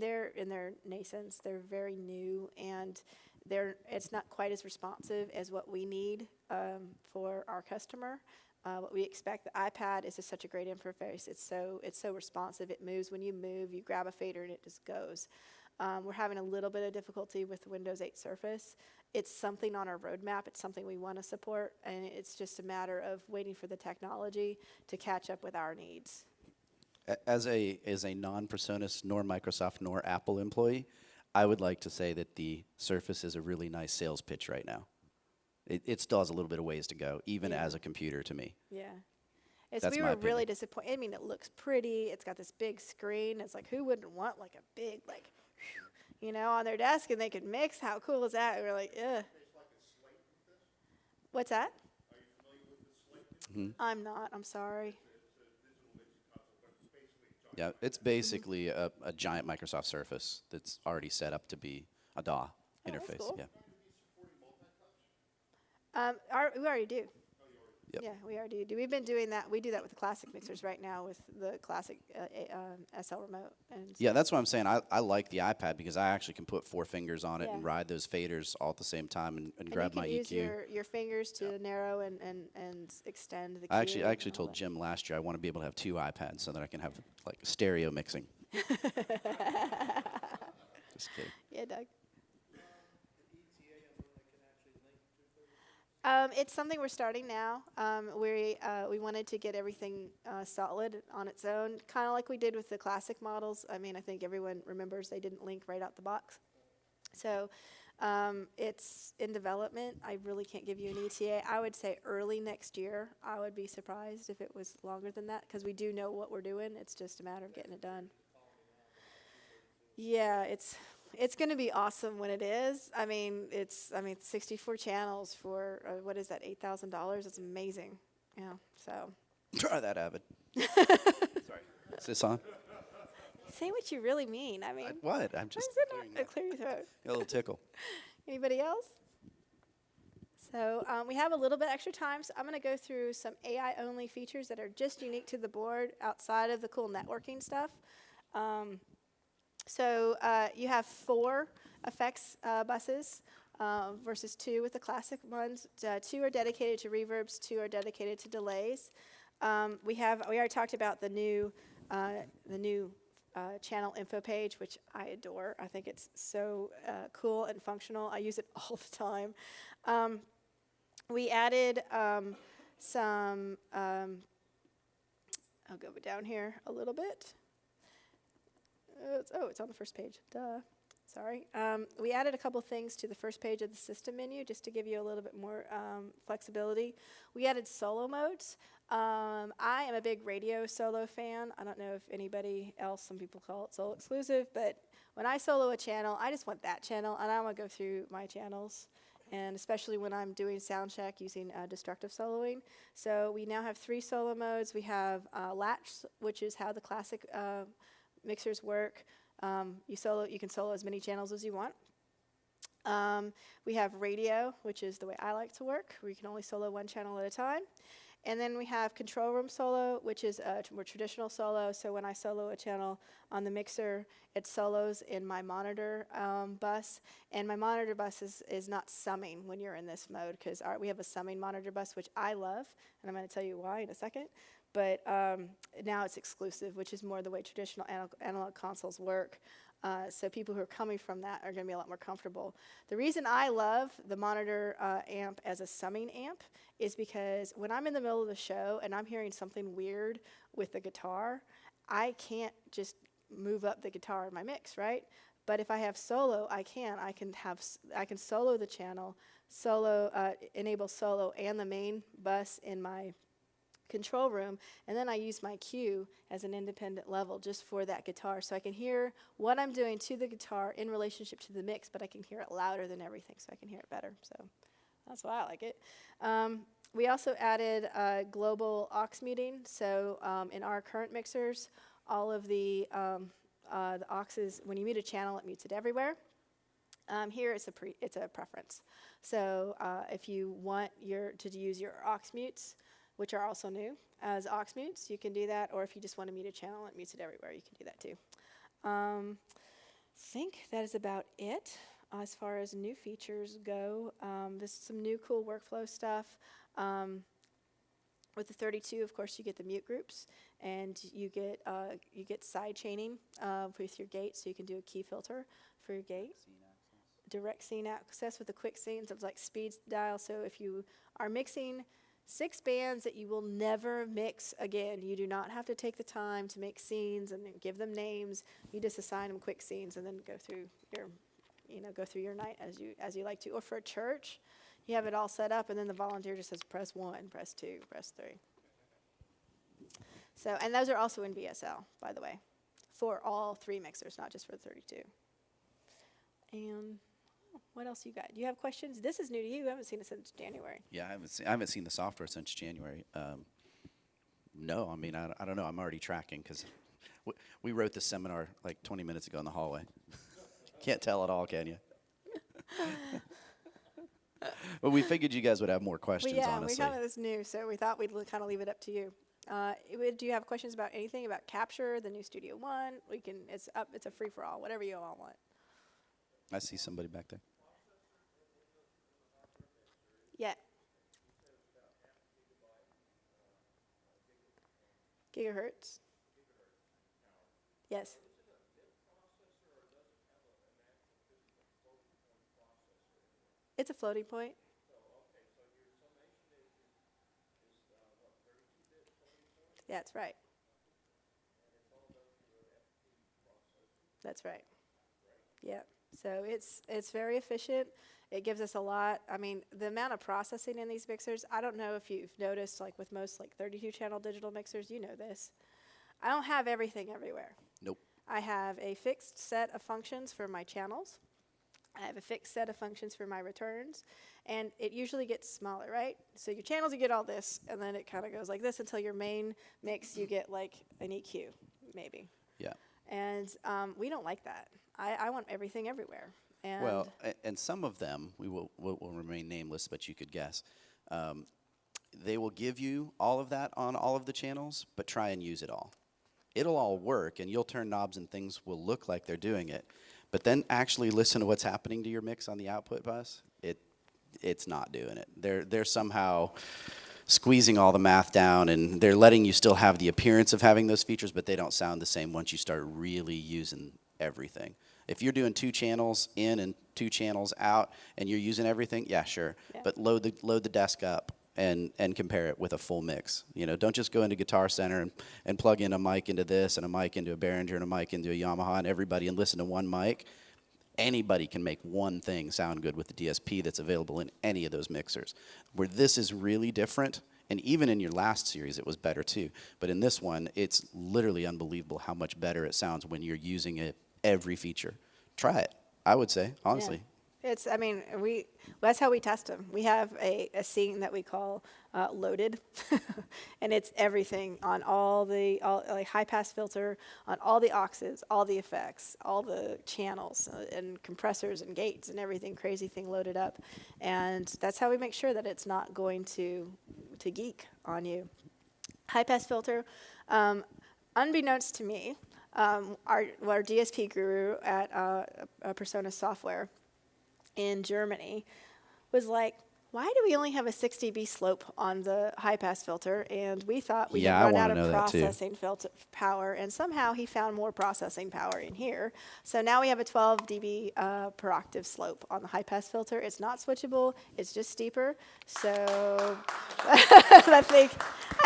their nascence. They're very new, and it's not quite as responsive as what we need for our customer. What we expect. The iPad is just such a great interface. It's so responsive. It moves when you move. You grab a fader and it just goes. We're having a little bit of difficulty with the Windows 8 Surface. It's something on our roadmap. It's something we want to support, and it's just a matter of waiting for the technology to catch up with our needs. As a non-PreSonus nor Microsoft nor Apple employee, I would like to say that the Surface is a really nice sales pitch right now. It still has a little bit of ways to go, even Yeah. as a computer to me. Yeah. It's, That's we my were really opinion. disappointed. I mean, it looks pretty. It's got this big screen. It's like, who wouldn't want like a big, like, on their desk and they could mix? How cool is that? And we're like, ugh. What's that? I'm not. I'm sorry. Yeah, it's basically a giant Microsoft Surface that's already set up to be a DAW that's interface. cool. Yeah. We already do. Yep. Yeah, we already do. We've been doing that. We do that with the classic mixers right now with the classic SL remote. And Yeah, that's what I'm saying. I like the iPad because I actually can put 4 fingers on it and Yeah. ride those faders all at the same time and and grab you my can use EQ. your fingers to narrow and extend the. I cue actually and all told that. Jim last year I want to be able to have 2 iPads so that I can have like stereo mixing. Just kidding. Yeah, Doug. It's something we're starting now. We wanted to get everything solid on its own, kind of like we did with the classic models. I mean, I think everyone remembers they didn't link right out the box. So it's in development. I really can't give you an ETA. I would say early next year. I would be surprised if it was longer than that because we do know what we're doing. It's just a matter of getting it done. Yeah, it's going to be awesome when it is. I mean, 64 channels for what is that? $8,000. It's amazing. Yeah. So Try that, Avid. Sorry. Is this on? say what you really mean. I mean, What? I'm just clear your throat. a little tickle. Anybody else? So we have a little bit extra time, so I'm going to go through some AI-only features that are just unique to the board outside of the cool networking stuff. So you have 4 effects buses versus 2 with the classic ones. 2 are dedicated to reverbs, 2 are dedicated to delays. We already talked about the new channel info page, which I adore. I think it's so cool and functional. I use it all the time. We added some. I'll go down here a little bit. It's on the first page. Duh. Sorry. We added a couple things to the first page of the system menu just to give you a little bit more flexibility. We added solo modes. I am a big radio solo fan. I don't know if anybody else, some people call it solo exclusive, but when I solo a channel, I just want that channel, and I want to go through my channels, and especially when I'm doing Soundcheck using destructive soloing. So we now have 3 solo modes. We have latch, which is how the classic mixers work. You can solo as many channels as you want. We have radio, which is the way I like to work, where you can only solo 1 channel at a time. And then we have control room solo, which is a more traditional solo. So when I solo a channel on the mixer, it solos in my monitor bus. And my monitor bus is not summing when you're in this mode, because we have a summing monitor bus, which I love. And I'm going to tell you why in a second. But now it's exclusive, which is more the way traditional analog consoles work. So people who are coming from that are going to be a lot more comfortable. The reason I love the monitor amp as a summing amp is because when I'm in the middle of the show and I'm hearing something weird with the guitar, I can't just move up the guitar in my mix, right? But if I have solo, I can solo the channel, enable solo and the main bus in my control room, and then I use my cue as an independent level just for that guitar, so I can hear what I'm doing to the guitar in relationship to the mix, but I can hear it louder than everything, so I can hear it better. So that's why I like it. We also added global Aux Meeting. So in our current mixers, all of the auxes, when you mute a channel, it mutes it everywhere. Here it's a preference. So if you want to use your aux mutes, which are also new as aux mutes, you can do that. Or if you just want to mute a channel and it mutes it everywhere, you can do that too. I think that is about it as far as new features go. There's some new cool workflow stuff. With the 32, of course, you get the mute groups, and you get side chaining with your gate, so you can do a key filter for your gate. Direct scene access with the quick scenes. It's like speed dial. So if you are mixing 6 bands that you will never mix again. You do not have to take the time to make scenes and then give them names. You just assign them quick scenes and then go through your night as you like to. Or for a church, you have it all set up, and then the volunteer just says press 1, press 2, press 3. So, and those are also in VSL, by the way, for all 3 mixers, not just for the 32. And what else you got? Do you have questions? This is new to you. I haven't seen it since January. Yeah, I haven't seen the software since January. No, I mean, I don't know. I'm already tracking because we wrote this seminar like 20 minutes ago in the hallway. Can't tell it all, can you? But we figured you guys would have more questions, honestly. We kind of this new, so we thought we'd kind of leave it up to you. Do you have questions about anything about Capture, the new Studio One? It's up. It's a free for all. Whatever you all want. I see somebody back there. Yeah. Gigahertz. Yes. It's a floating point. That's right. That's right. Yeah. So it's very efficient. It gives us a lot. I mean, the amount of processing in these mixers, I don't know if you've noticed, like with most like 32-channel digital mixers, you know this. I don't have everything everywhere. Nope. I have a fixed set of functions for my channels. I have a fixed set of functions for my returns, and it usually gets smaller, right? So your channels, you get all this, and then it kind of goes like this until your main mix, you get like an EQ, maybe. Yeah. And we don't like that. I want everything everywhere. And Well, and some of them, will remain nameless, but you could guess. They will give you all of that on all of the channels, but try and use it all. It'll all work, and you'll turn knobs and things will look like they're doing it. But then actually listen to what's happening to your mix on the output bus. It's not doing it. They're somehow squeezing all the math down, and they're letting you still have the appearance of having those features, but they don't sound the same once you start really using everything. If you're doing 2 channels in and 2 channels out, and you're using everything, yeah, sure. Yeah. But load the desk up and compare it with a full mix. You know, don't just go into Guitar Center and plug in a mic into this and a mic into a Behringer and a mic into a Yamaha and everybody and listen to one mic. Anybody can make one thing sound good with the DSP that's available in any of those mixers. Where this is really different, and even in your last series it was better too, but in this one it's literally unbelievable how much better it sounds when you're using it every feature. Try it, I would say, honestly. Yeah. That's how we test them. We have a scene that we call loaded, and it's everything on all like high pass filter, on all the auxes, all the effects, all the channels and compressors and gates and everything crazy thing loaded up, and that's how we make sure that it's not going to geek on you. High pass filter, unbeknownst to me, our DSP guru at PreSonus Software in Germany was like, why do we only have a 6 dB slope on the high pass filter? And we thought we'd run out of processing filter power, and somehow he found more processing power in here. So now we have a 12 dB per octave slope on the high pass filter. It's not switchable, it's just steeper. So I think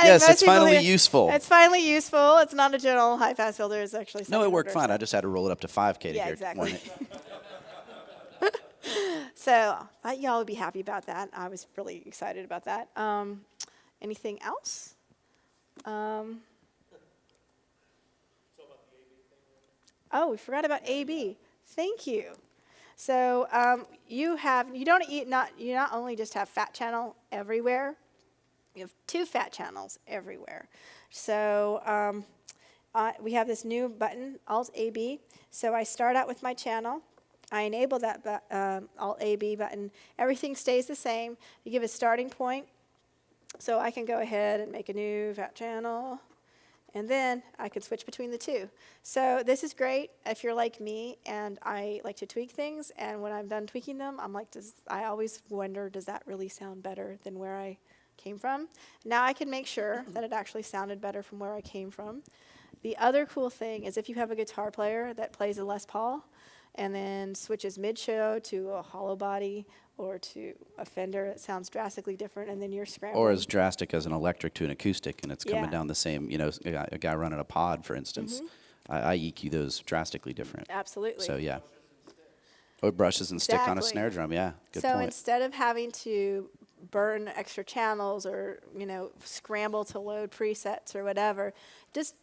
Yes, most it's people finally here- useful. It's finally useful. It's not a general high pass filter. It's actually No, it worked second order, fine. so- I just had to roll it up to 5K to Yeah, hear exactly. it. So I thought y'all would be happy about that. I was really excited about that. Anything else? Oh, we forgot about AB. Thank you. So you not only just have fat channel everywhere, you have 2 fat channels everywhere. So we have this new button, Alt AB. So I start out with my channel. I enable that Alt AB button. Everything stays the same. You give a starting point. So I can go ahead and make a new fat channel. And then I can switch between the 2. So this is great if you're like me and I like to tweak things. And when I'm done tweaking them, I always wonder, does that really sound better than where I came from? Now I can make sure that it actually sounded better from where I came from. The other cool thing is if you have a guitar player that plays a Les Paul and then switches mid-show to a hollow body or to a Fender that sounds drastically different, and then you're scrambling. Or as drastic as an electric to an acoustic, and it's coming Yeah. down the same, a guy running a pod, for instance. I EQ those drastically different. Absolutely. So, yeah. Or brushes and stick on a Exactly. snare drum, yeah. Good So point. instead of having to burn extra channels or, scramble to load presets or whatever, just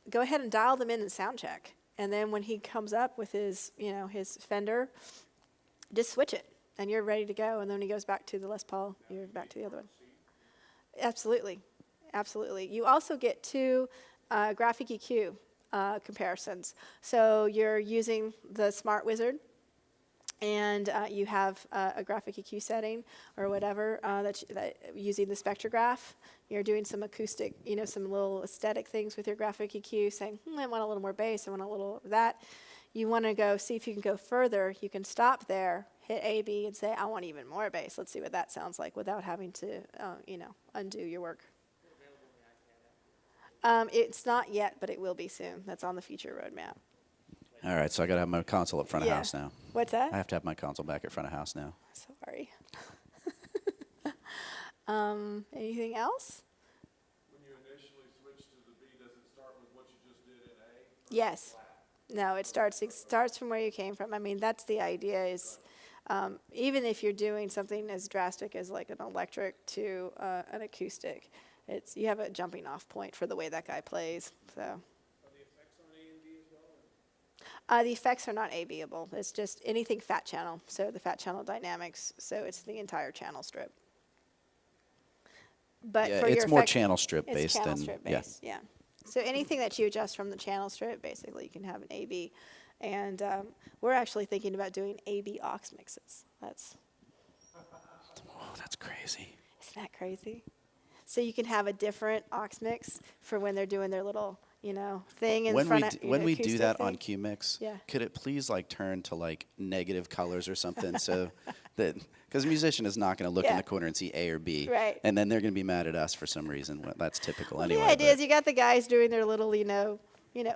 go ahead and dial them in Soundcheck. And then when he comes up with his, his Fender, just switch it and you're ready to go. And then when he goes back to the Les Paul, you're back to the other one. Absolutely. Absolutely. You also get two graphic EQ comparisons. So you're using the Smart Wizard, and you have a graphic EQ setting or whatever that using the spectrograph. You're doing some acoustic, some little aesthetic things with your graphic EQ, saying, I want a little more bass, I want a little of that. You want to go see if you can go further. You can stop there, hit A, B, and say, I want even more bass. Let's see what that sounds like without having to, undo your work. It's not yet, but it will be soon. That's on the future roadmap. All right, so I got to have my console at front of Yeah. house now. What's that? I have to have my console back at front of house now. Sorry. Anything else? When you initially switch to the B, does it start with what you just did in A? Yes. No, it starts from where you came from. I mean, that's the idea is even if you're doing something as drastic as like an electric to an acoustic, you have a jumping off point for the way that guy plays. So. Are the effects on A and B as well? The effects are not A-B-able. It's just anything fat channel. So the fat channel dynamics. So it's the entire channel strip. But Yeah, for it's your more effect- channel strip it's based channel than strip yeah. based, yeah. So anything that you adjust from the channel strip, basically, you can have an A/B, and we're actually thinking about doing A/B aux mixes. Oh, that's crazy. Isn't that crazy? So you can have a different aux mix for when they're doing their little, thing in When front we of when we do acoustic that thing. on QMix, Yeah. could it please turn to negative colors or something so that because a musician is not going to look in Yeah. the corner and see A or B, Right. and then they're going to be mad at us for some reason. Well, that's typical anyway. The idea is but- you got the guys doing their little,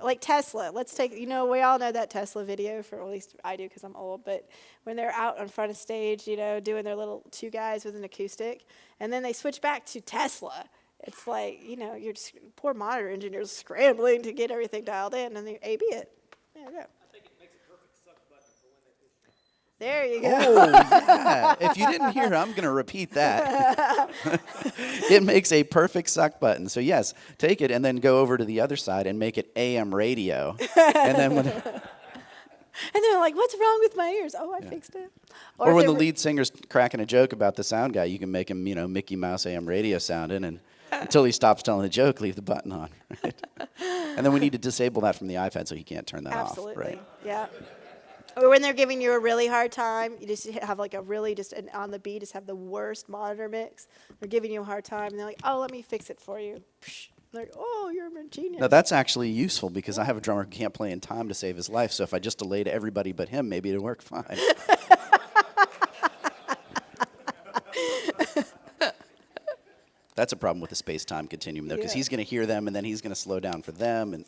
like Tesla. Let's take, we all know that Tesla video, for at least I do because I'm old, but when they're out in front of stage, doing their little two guys with an acoustic, and then they switch back to Tesla. It's like, you're just, poor monitor engineers scrambling to get everything dialed in, and they A/B it. There you go. I think it makes a perfect suck button for when they push. There you go. Oh, yeah. If you didn't hear, I'm going to repeat that. It makes a perfect suck button. So, yes, take it and then go over to the other side and make it AM radio. And then when, And they're like, what's wrong with my ears? Oh, I fixed it. or if when they the were- lead singer's cracking a joke about the sound guy, you can make him, Mickey Mouse AM radio sounding. And until he stops telling the joke, leave the button on. Right? And then we need to disable that from the iPad so he can't turn that Absolutely. off. Right? Yeah. Or when they're giving you a really hard time, you just have on the beat, just have the worst monitor mix. They're giving you a hard time, and they're like, oh, let me fix it for you. Psh. They're like, oh, you're a genius. Now, that's actually useful because I have a drummer who can't play in time to save his life. So if I just delayed everybody but him, maybe it'd work fine. That's a problem with the space-time continuum, though, because Yeah. he's going to hear them, and then he's going to slow down for them, and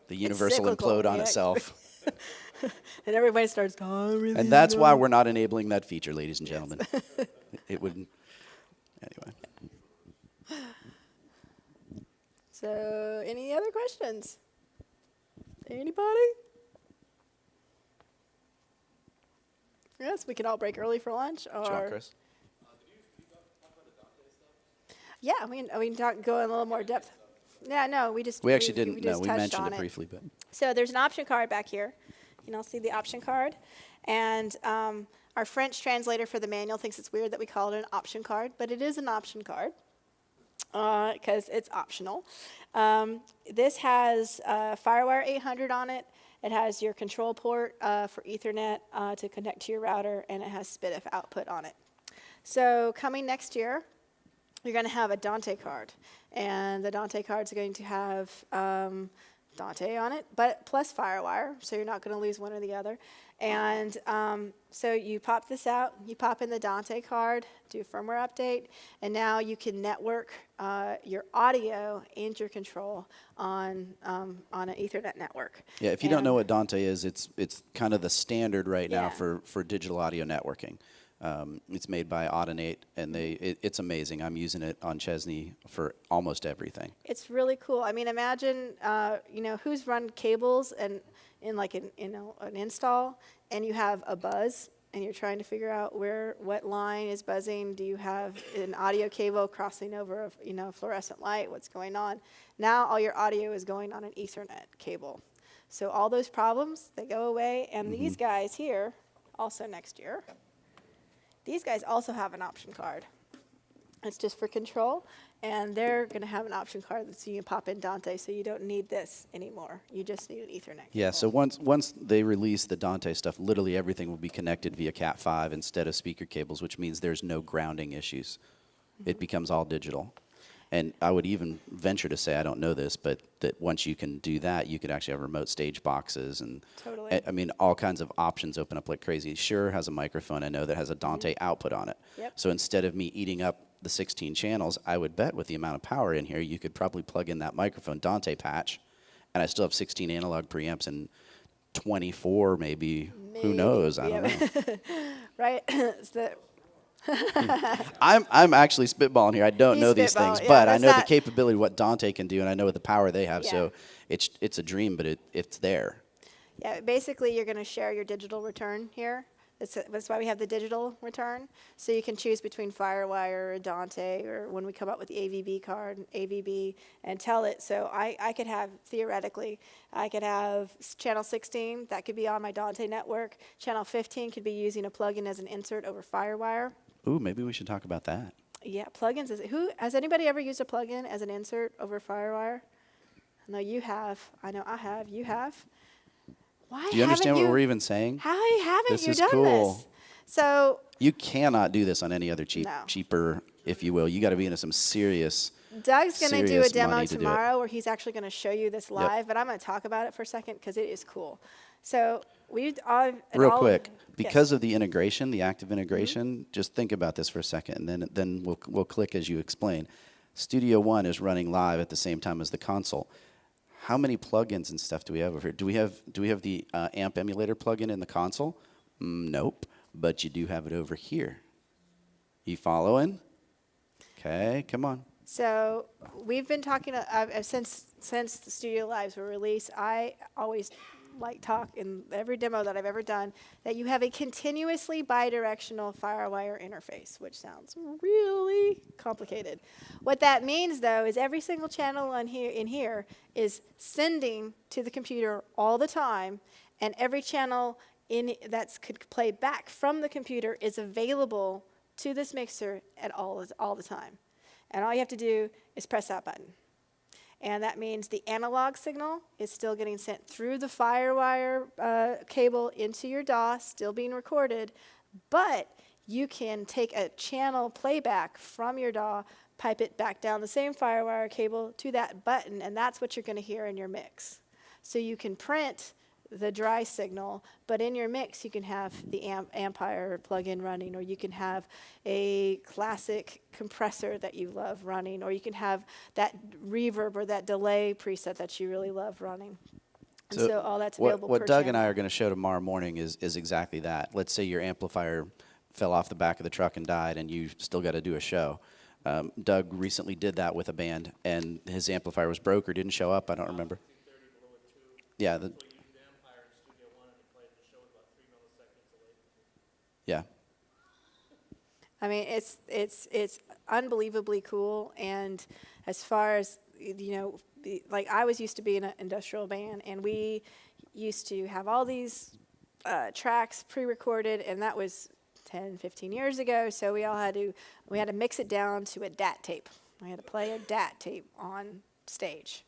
the universe will cyclical, implode on yeah. itself. And everybody starts going, And that's why we're not enabling that feature, ladies and gentlemen. It would... Anyway. So, any other questions? Anybody? Yes, we can all break early for lunch. Or Sure, Chris? Yeah, we can go in a little more depth. Yeah, no, we just We actually didn't know. just We touched mentioned on it briefly, but... So there's an option card back here. You can all see the option card. And our French translator for the manual thinks it's weird that we call it an option card, but it is an option card because it's optional. This has Firewire 800 on it. It has your control port for Ethernet to connect to your router, and it has SPDIF output on it. So coming next year, you're going to have a Dante card. And the Dante card's going to have Dante on it, but plus Firewire, so you're not going to lose one or the other. And so you pop this out, you pop in the Dante card, do a firmware update, and now you can network your audio and your control on an Ethernet network. Yeah, if you don't know And- what Dante is, it's kind of the standard right now Yeah. for digital audio networking. It's made by Audinate, and it's amazing. I'm using it on Chesney for almost everything. It's really cool. I mean, imagine, who's run cables and in like an install, and you have a buzz, and you're trying to figure out what line is buzzing. Do you have an audio cable crossing over a fluorescent light? What's going on? Now all your audio is going on an Ethernet cable. So all those problems, they go away, and these guys here, also next year, these guys also have an option card. It's just for control, and they're going to have an option card that so you can pop in Dante, so you don't need this anymore. You just need an Ethernet. Yeah, so once they release the Dante stuff, literally everything will be connected via Cat5 instead of speaker cables, which means there's no grounding issues. It becomes all digital. And I would even venture to say, I don't know this, but that once you can do that, you could actually have remote stage boxes and Totally. I mean, all kinds of options open up like crazy. Shure has a microphone I know that has a Dante output on it. Yep. So instead of me eating up the 16 channels, I would bet with the amount of power in here, you could probably plug in that microphone Dante patch, and I still have 16 analog preamps and 24 maybe. Who knows? I don't know. Right? It's the- I'm actually spitballing here. I don't He's know these things, spitballing. Yeah, but I that's know the not- capability of what Dante can do, and I know what the power they have. Yeah. So it's a dream, but it's there. Yeah, basically you're going to share your digital return here. That's why we have the digital return. So you can choose between Firewire or Dante, or when we come up with the AVB card, AVB, and tell it. So I could have, theoretically, I could have channel 16, that could be on my Dante network. Channel 15 could be using a plugin as an insert over Firewire. Ooh, maybe we should talk about that. Yeah, plugins. Has anybody ever used a plugin as an insert over Firewire? I know you have. I know I have. You have. Why Do you understand haven't what we're even saying? How haven't This you is done cool. this? So You cannot do this on any other No. cheaper, if you will. You got to be into some serious. Doug's going to do a serious demo money to do it. tomorrow where he's actually going to show you this live, but I'm going to talk about it for a second because it is cool. So Real quick, because of the integration, the active integration, just think about this for a second, and then we'll click as you explain. Studio One is running live at the same time as the console. How many plugins and stuff do we have over here? Do we have the amp emulator plugin in the console? Nope, but you do have it over here. You following? Okay, come on. So we've been talking since the Studio Lives were released. I always talk in every demo that I've ever done that you have a continuously bidirectional Firewire interface, which sounds really complicated. What that means, though, is every single channel in here is sending to the computer all the time, and every channel that could play back from the computer is available to this mixer at all the time. And all you have to do is press that button. And that means the analog signal is still getting sent through the Firewire cable into your DAW, still being recorded, but you can take a channel playback from your DAW, pipe it back down the same Firewire cable to that button, and that's what you're going to hear in your mix. So you can print the dry signal, but in your mix you can have the Ampire plugin running, or you can have a classic compressor that you love running, or you can have that reverb or that delay preset that you really love running. And so all that's available What per Doug and I channel. are going to show tomorrow morning is exactly that. Let's say your amplifier fell off the back of the truck and died, and you still got to do a show. Doug recently did that with a band, and his amplifier was broke or didn't show up. I don't remember. Yeah. Yeah. I mean, it's unbelievably cool. And as far as, I was used to be in an industrial band, and we used to have all these tracks pre-recorded, and that was 10, 15 years ago. So we had to mix it down to a DAT tape. We had to play a DAT tape on stage.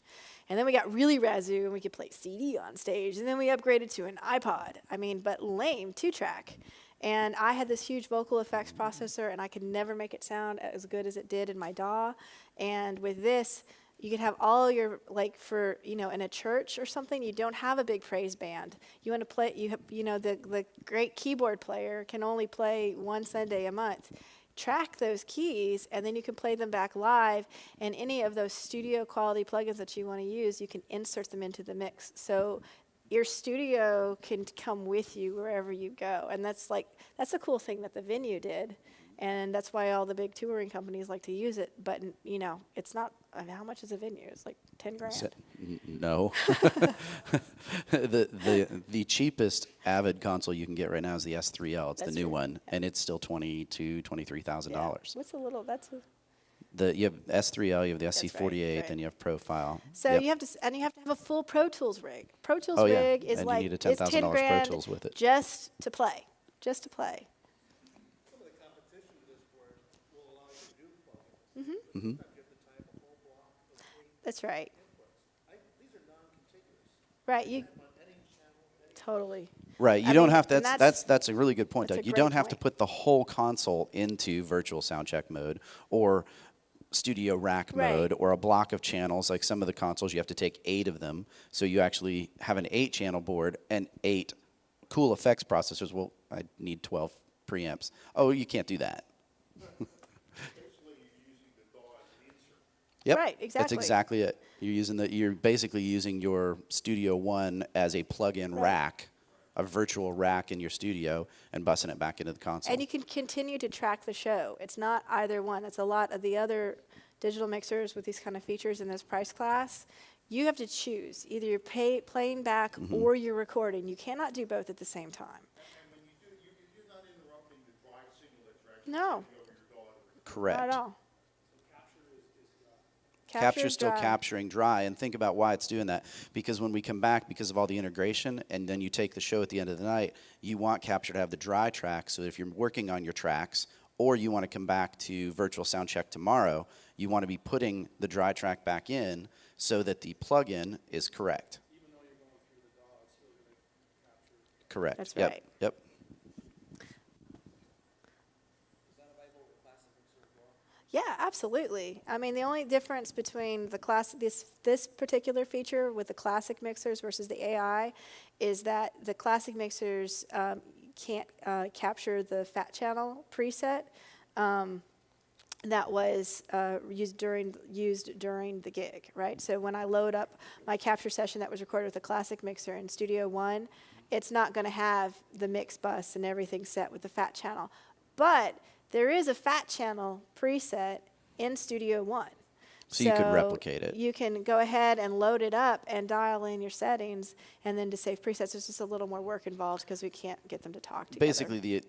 And then we got really razoo, and we could play CD on stage. And then we upgraded to an iPod. I mean, but lame, 2-track. And I had this huge vocal effects processor, and I could never make it sound as good as it did in my DAW. And with this, You could have all your, like for, in a church or something, you don't have a big praise band. You want to play, the great keyboard player can only play one Sunday a month. Track those keys, and then you can play them back live, and any of those studio quality plugins that you want to use, you can insert them into the mix. So your studio can come with you wherever you go. And that's a cool thing that the venue did. And that's why all the big touring companies like to use it. But, it's not, how much is a venue? It's like 10 grand. No. the cheapest Avid console you can get right now is the S3L. It's That's the new right. one, and it's still $23,000. What's a little, that's a, You have S3L, you have the That's SC48, right. then you have Profile. so Yep. you have to have a full Pro Tools rig. Pro Tools Oh, yeah. rig is And you like, need a it's 10 $10,000 Pro grand Tools with it. just to play. Just to play. Some of the competition to this board will allow you to do plugins. Mhm. Get the type of whole block of 3 That's right. inputs. These are non-contiguous. Right, you, On any channel, any totally. Right, you I don't mean, have to, and that's a really good point, that's Doug. a You great don't have to point. put the whole console into virtual soundcheck mode or studio rack Right. mode or a block of channels. Like some of the consoles, you have to take 8 of them. So you actually have an 8-channel board and 8 cool effects processors. Well, I need 12 preamps. Oh, you can't do that. Yep. Right, That's exactly. exactly it. You're basically using your Studio One as a plug-in Right. rack, a virtual rack in your studio, and bussing it back into the console. And you can continue to track the show. It's not either one. It's a lot of the other digital mixers with these kind of features in this price class. You have to choose. Either you're playing back or you're recording. You cannot do both at the same time. And when you do, you're not interrupting the drive signal that you're actually No, getting over your daughter. Correct. not at all. Capture's still dry. capturing dry, and think about why it's doing that. Because when we come back, because of all the integration, and then you take the show at the end of the night, you want Capture to have the dry track, so if you're working on your tracks, or you want to come back to virtual soundcheck tomorrow, you want to be putting the dry track back in so that the plug-in is correct. even though you're going through the DAW, it's still going to capture. Correct. That's Yep. right. Yep. Is that available with Classic Mixer as well? Yeah, absolutely. I mean, the only difference between the this particular feature with the classic mixers versus the AI is that the classic mixers can't capture the fat channel preset that was used during the gig, right? So when I load up my capture session that was recorded with a classic mixer in Studio One, it's not going to have the mix bus and everything set with the fat channel, but there is a fat channel preset in Studio One. So you could replicate it. You can go ahead and load it up and dial in your settings, and then to save presets, there's just a little more work involved because we can't get them to talk together. Basically,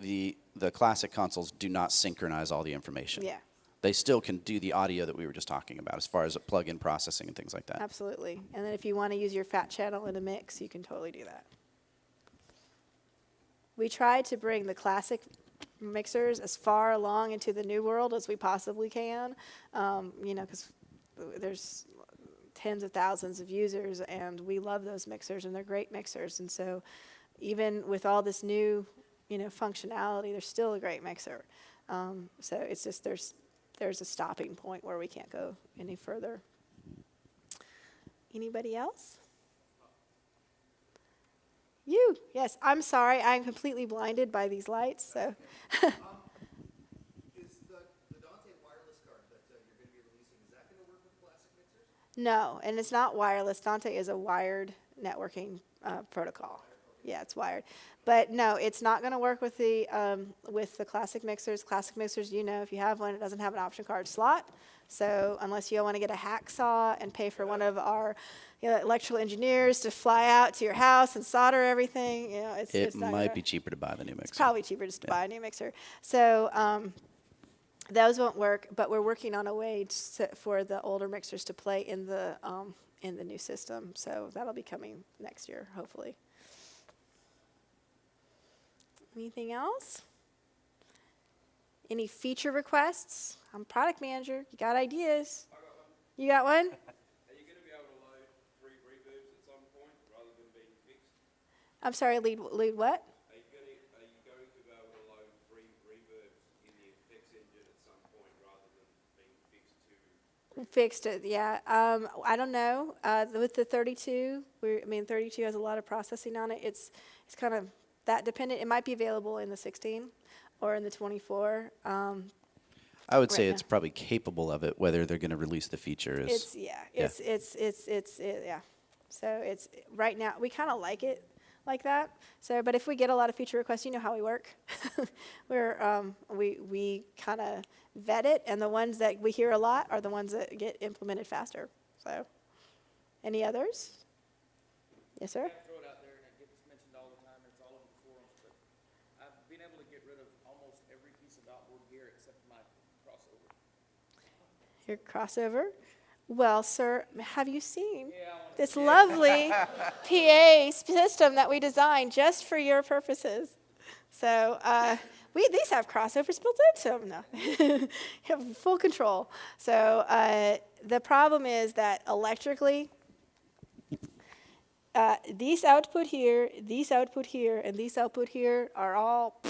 the classic consoles do not synchronize all the information. Yeah, They still can do the audio that we were just talking about as far as plug-in processing and things like that. absolutely. And then if you want to use your fat channel in a mix, you can totally do that. We tried to bring the classic mixers as far along into the new world as we possibly can, because there's tens of thousands of users, and we love those mixers, and they're great mixers. And so even with all this new, functionality, they're still a great mixer. So it's just there's a stopping point where we can't go any further. Anybody else? You, yes. I'm sorry. I'm completely blinded by these lights. So, Is the Dante wireless card that you're going to be releasing, is that going to work with classic mixers? no, and it's not wireless. Dante is a wired networking protocol. Yeah, it's wired. But no, it's not going to work with the classic mixers. Classic mixers, if you have one, it doesn't have an option card slot. So unless you want to get a hacksaw and pay for one of our electrical engineers to fly out to your house and solder everything, it's It not might gonna, be cheaper to buy the new mixer. It's probably cheaper just to buy a new mixer. So those won't work, but we're working on a way for the older mixers to play in the new system. So that'll be coming next year, hopefully. Anything else? Any feature requests? I'm product manager. You got ideas? You got one? Are you going to be able to load 3 reverbs at some point rather than being fixed? I'm sorry, lead what? Are you going to be able to load 3 reverbs in the effects engine at some point rather than being fixed to Fixed it, yeah. I don't know. With the 32, 32 has a lot of processing on it. It's kind of that dependent. It might be available in the 16 or in the 24. I would say Right it's now. probably capable of it. Whether they're going to release the feature is. It's yeah. Yeah. So it's right now we kind of like it like that. So, but if we get a lot of feature requests, you know how we work. We kind of vet it, and the ones that we hear a lot are the ones that get implemented faster. So, any others? Yes, sir. I throw it out there and it gets mentioned all the time and it's all over the forums, but I've been able to get rid of almost every piece of outboard gear except my crossover. Your crossover. Well, sir, have you seen this lovely PA system that we designed just for your purposes? So these have crossovers built into them now. You have full control. So the problem is that electrically, these output here, and these output here are all.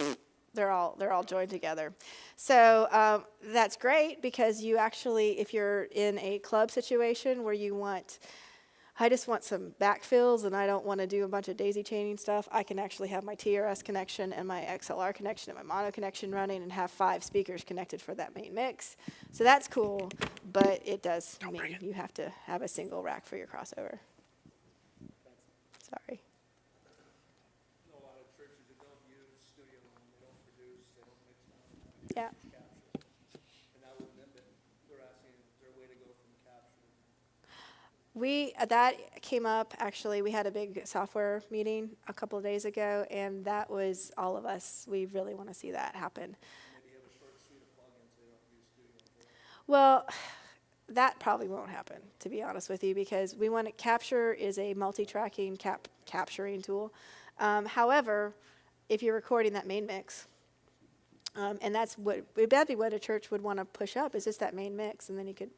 They're all joined together. So that's great because you actually, if you're in a club situation where I just want some backfills and I don't want to do a bunch of daisy chaining stuff, I can actually have my TRS connection and my XLR connection and my mono connection running and have 5 speakers connected for that main mix. So that's cool, but it does mean you have to have a single rack for your crossover. Sorry. I know a lot of churches that don't use Studio One, they don't produce, they don't mix down, Yeah. capture. And that would limit, they're asking, is there a way to go from capture? That came up, actually, we had a big software meeting a couple of days ago, and that was all of us. We really want to see that happen. Maybe have a short suite of plugins, they don't use Studio One. Well, that probably won't happen, to be honest with you, because Capture is a multi-tracking capturing tool. However, if you're recording that main mix, and that'd be what a church would want to push up, is just that main mix, and then you could,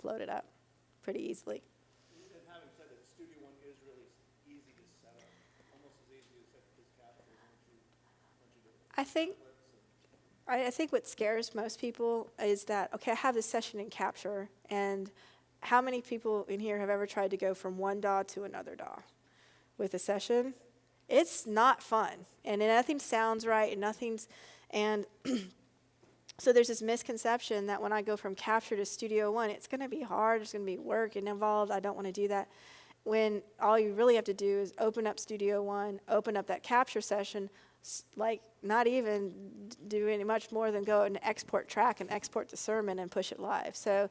float it up pretty easily. And having said that, Studio One is really easy to set up, almost as easy as capture once you do it. I think what scares most people is that, okay, I have this session in Capture, and how many people in here have ever tried to go from one DAW to another DAW with a session? It's not fun, and nothing sounds right, and so there's this misconception that when I go from Capture to Studio One, it's going to be hard, there's going to be work involved, I don't want to do that. When all you really have to do is open up Studio One, open up that Capture session, not even do any much more than go and export track and export the sermon and push it live. So,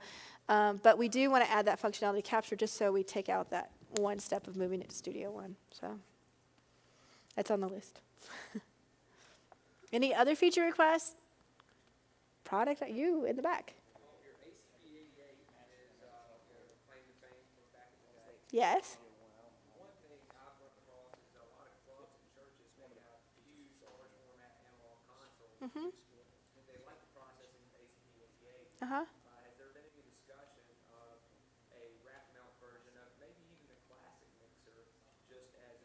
but we do want to add that functionality to Capture just so we take out that one step of moving it to Studio One. So that's on the list. Any other feature requests? Product, you in the back. Well, your ACP88 is your claim to fame from back in the day. Yes. One thing I've run across is a lot of clubs and churches, they have huge large format analog consoles. And they like the processing of ACP88. Uh-huh. Has there been any discussion of a rack mount version of maybe even the classic mixer, just as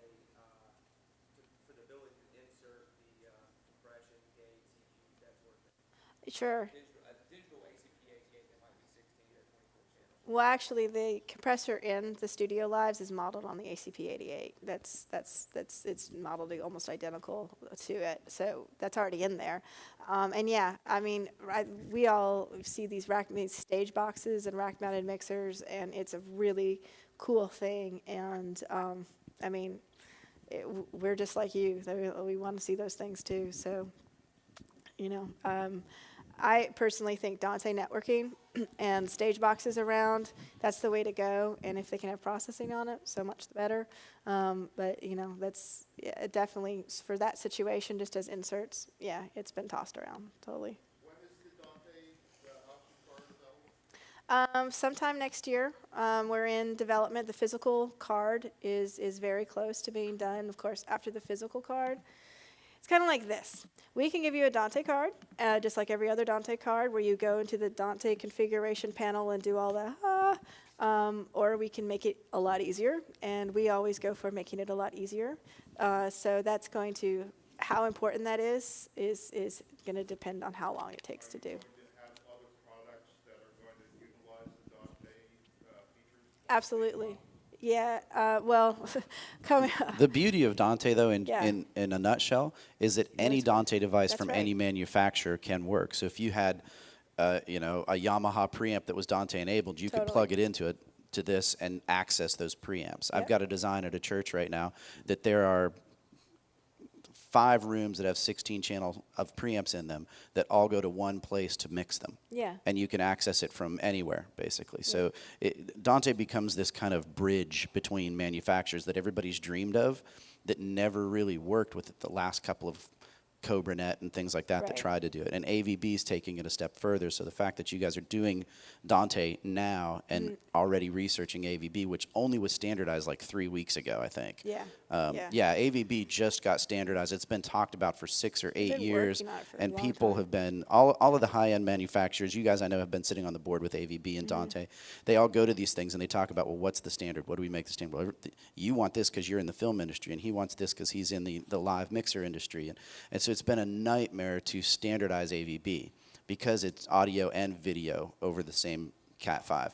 for the ability to insert the compression, gate, CQs, that sort of thing? Sure. Digital ACP88 that might be 16 or 24 channels. Well, actually, the compressor in the Studio Lives is modeled on the ACP88. It's modeled almost identical to it, so that's already in there. And yeah, we all see these stage boxes and rack-mounted mixers, and it's a really cool thing. And we're just like you; we want to see those things too. So, I personally think Dante networking and stage boxes around, that's the way to go. And if they can have processing on it, so much the better. But, that's definitely for that situation, just as inserts, it's been tossed around totally. When is the Dante option card available? Sometime next year. We're in development. The physical card is very close to being done. Of course, after the physical card, it's kind of like this. We can give you a Dante card, just like every other Dante card, where you go into the Dante configuration panel and do all the, or we can make it a lot easier, and we always go for making it a lot easier. So that's going to, how important that is going to depend on how long it takes to do. Going to have other products that are going to absolutely. Yeah. Well, coming. The beauty of Dante, though, Yeah. in a nutshell, is that any it's- Dante device that's from right. any manufacturer can work. So if you had, you know, a Yamaha preamp that was Dante enabled, you could Totally. plug it into it to this and access those preamps. I've Yep. got a design at a church right now that there are 5 rooms that have 16 channels of preamps in them that all go to one place to mix them. Yeah. And you can access it from anywhere, basically. So Dante becomes this kind of bridge between manufacturers that everybody's dreamed of that never really worked with the last couple of CobraNet and things like that Right. that tried to do it. And AVB is taking it a step further. So the fact that you guys are doing Dante now and Mm-hmm. already researching AVB, which only was standardized like 3 weeks ago, I think. Yeah. Yeah, AVB just got standardized. It's been talked about for 6 or 8 been years, working on it for a and long people time. have been all of the high-end manufacturers. You guys, I know, have been sitting on the board with AVB and Mm-hmm. Dante. They all go to these things and they talk about, well, what's the standard? What do we make the standard? Well, you want this because you're in the film industry, and he wants this because he's in the live mixer industry, and so it's been a nightmare to standardize AVB because it's audio and video over the same Cat5.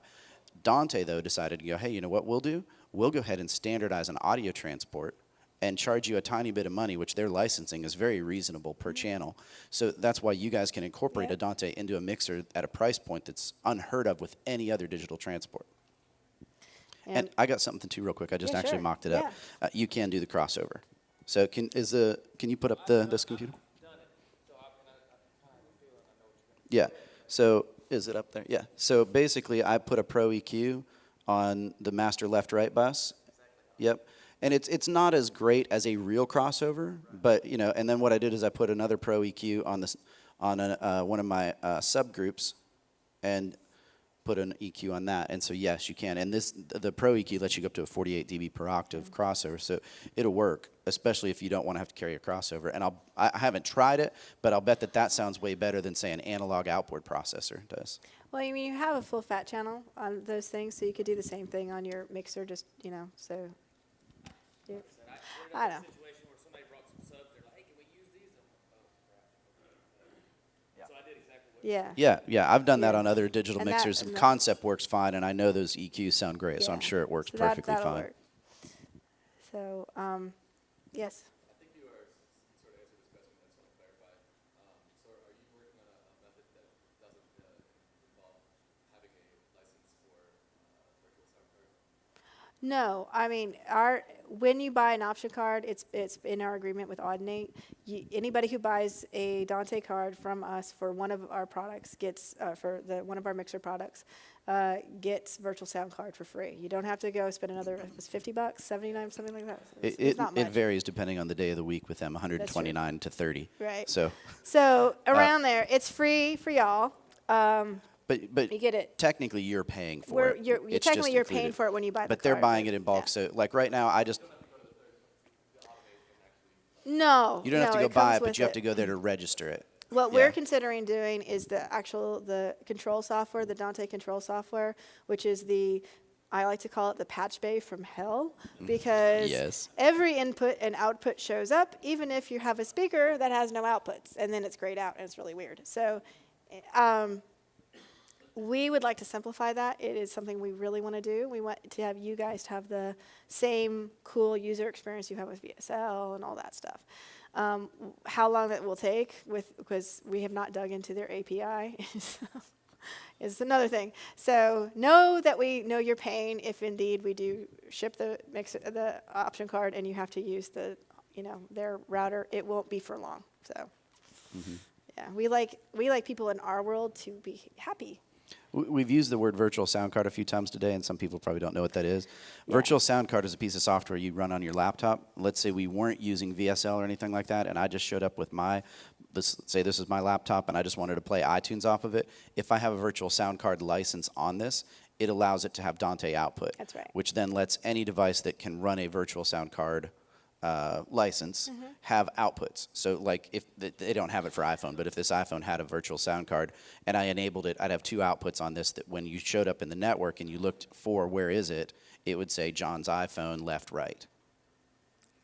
Dante, though, decided to go, hey, you know what we'll do? We'll go ahead and standardize an audio transport and charge you a tiny bit of money, which their licensing is very reasonable per channel. So that's why you guys can incorporate Yeah. a Dante into a mixer at a price point that's unheard of with any other digital transport. And I got something too real quick. I just Yeah, actually sure. mocked it up. You can do the crossover. So can you put up this computer? Yeah. So is it up there? Yeah. So basically, I put a Pro EQ on the master left-right bus. Yep. And it's not as great as a real crossover, but you know. And then what I did is I put another Pro EQ on this on one of my subgroups, and put an EQ on that. And so yes, you can. And the Pro EQ lets you go up to a 48 dB per octave crossover, so it'll work, especially if you don't want to have to carry a crossover. And I haven't tried it, but I'll bet that sounds way better than say an analog outboard processor does. Well, I mean, you have a full fat channel on those things, so you could do the same thing on your mixer. Just so. Yeah. I know. Situation where somebody brought some subs, they're like, hey, can we use these? I'm like, oh, crap. So I did exactly what Yeah. I've done that Yeah. on other digital And that- mixers. and that- Concept works fine, and I know those EQs sound great, so I'm Yeah. sure it works So perfectly that'll fine. work. So, yes. I think you are sort of answered this question, but I just want to clarify. So are you working on a method that doesn't involve having a license for virtual sound card? No, I mean, when you buy an option card, it's in our agreement with Audinate. Anybody who buys a Dante card from us for one of our products gets one of our mixer products gets virtual sound card for free. You don't have to go spend another $50, 79, something like that. It's not much. It varies depending on the day of the week with them, 129 to 30. Right. So around there, it's free for y'all. But You get it. technically you're paying for it. You're It's technically just you're paying included. for it when you buy the But they're card, buying it in bulk. yeah. So like right now, No, you don't have to go it buy comes it, but with you have to go there to register it. What Yeah. we're considering doing is the control software, the Dante control software, which is I like to call it the patch bay from hell, because Yes. every input and output shows up, even if you have a speaker that has no outputs, and then it's grayed out, and it's really weird. So we would like to simplify that. It is something we really want to do. We want to have you guys to have the same cool user experience you have with VSL and all that stuff. How long that will take because we have not dug into their API is another thing. So know that we know your pain if indeed we do ship the option card and you have to use their router. It won't be for long. So yeah, we like people in our world to be happy. We've used the word virtual sound card a few times today, and some people probably don't know what that is. Virtual sound card is a piece of software you run on your laptop. Let's say we weren't using VSL or anything like that, and I just showed up with say this is my laptop, and I just wanted to play iTunes off of it. If I have a virtual sound card license on this, it allows it to have Dante output. That's right. Which then lets any device that can run a virtual sound card license have outputs. So like if they don't have it for iPhone, but if this iPhone had a virtual sound card and I enabled it, I'd have 2 outputs on this that when you showed up in the network and you looked for where is it, it would say John's iPhone left, right.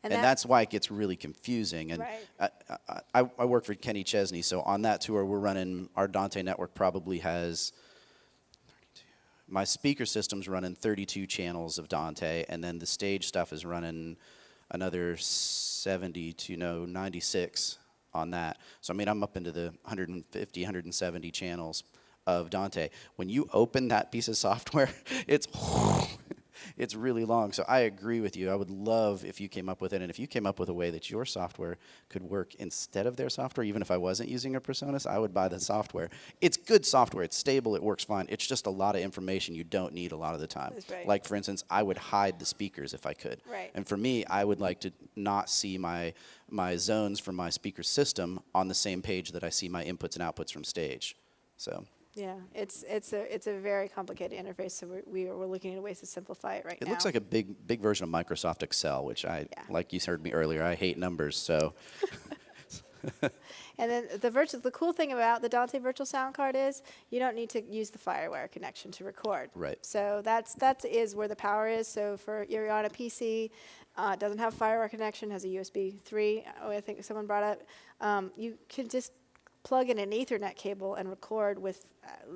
And that's why it gets really confusing. And Right. I work for Kenny Chesney, so on that tour we're running, our Dante network probably has my speaker system's running 32 channels of Dante, and then the stage stuff is running another 96 on that. So, I mean, I'm up into the 150, 170 channels of Dante. When you open that piece of software, it's it's really long. So I agree with you. I would love if you came up with it, and if you came up with a way that your software could work instead of their software, even if I wasn't using a PreSonus, I would buy the software. It's good software. It's stable. It works fine. It's just a lot of information you don't need a lot of the time. That's right. Like, for instance, I would hide the speakers if I could. Right. And for me, I would like to not see my zones from my speaker system on the same page that I see my inputs and outputs from stage. So Yeah, it's a very complicated interface, so we're looking at ways to simplify it right now. it looks like a big version of Microsoft Excel, which like you heard me earlier, I hate numbers, so. And then the cool thing about the Dante Virtual Soundcard is you don't need to use the FireWire connection to record. Right. So that is where the power is. So you're on a PC, it doesn't have FireWire connection, has a USB 3. I think someone brought up. You can just plug in an Ethernet cable and record with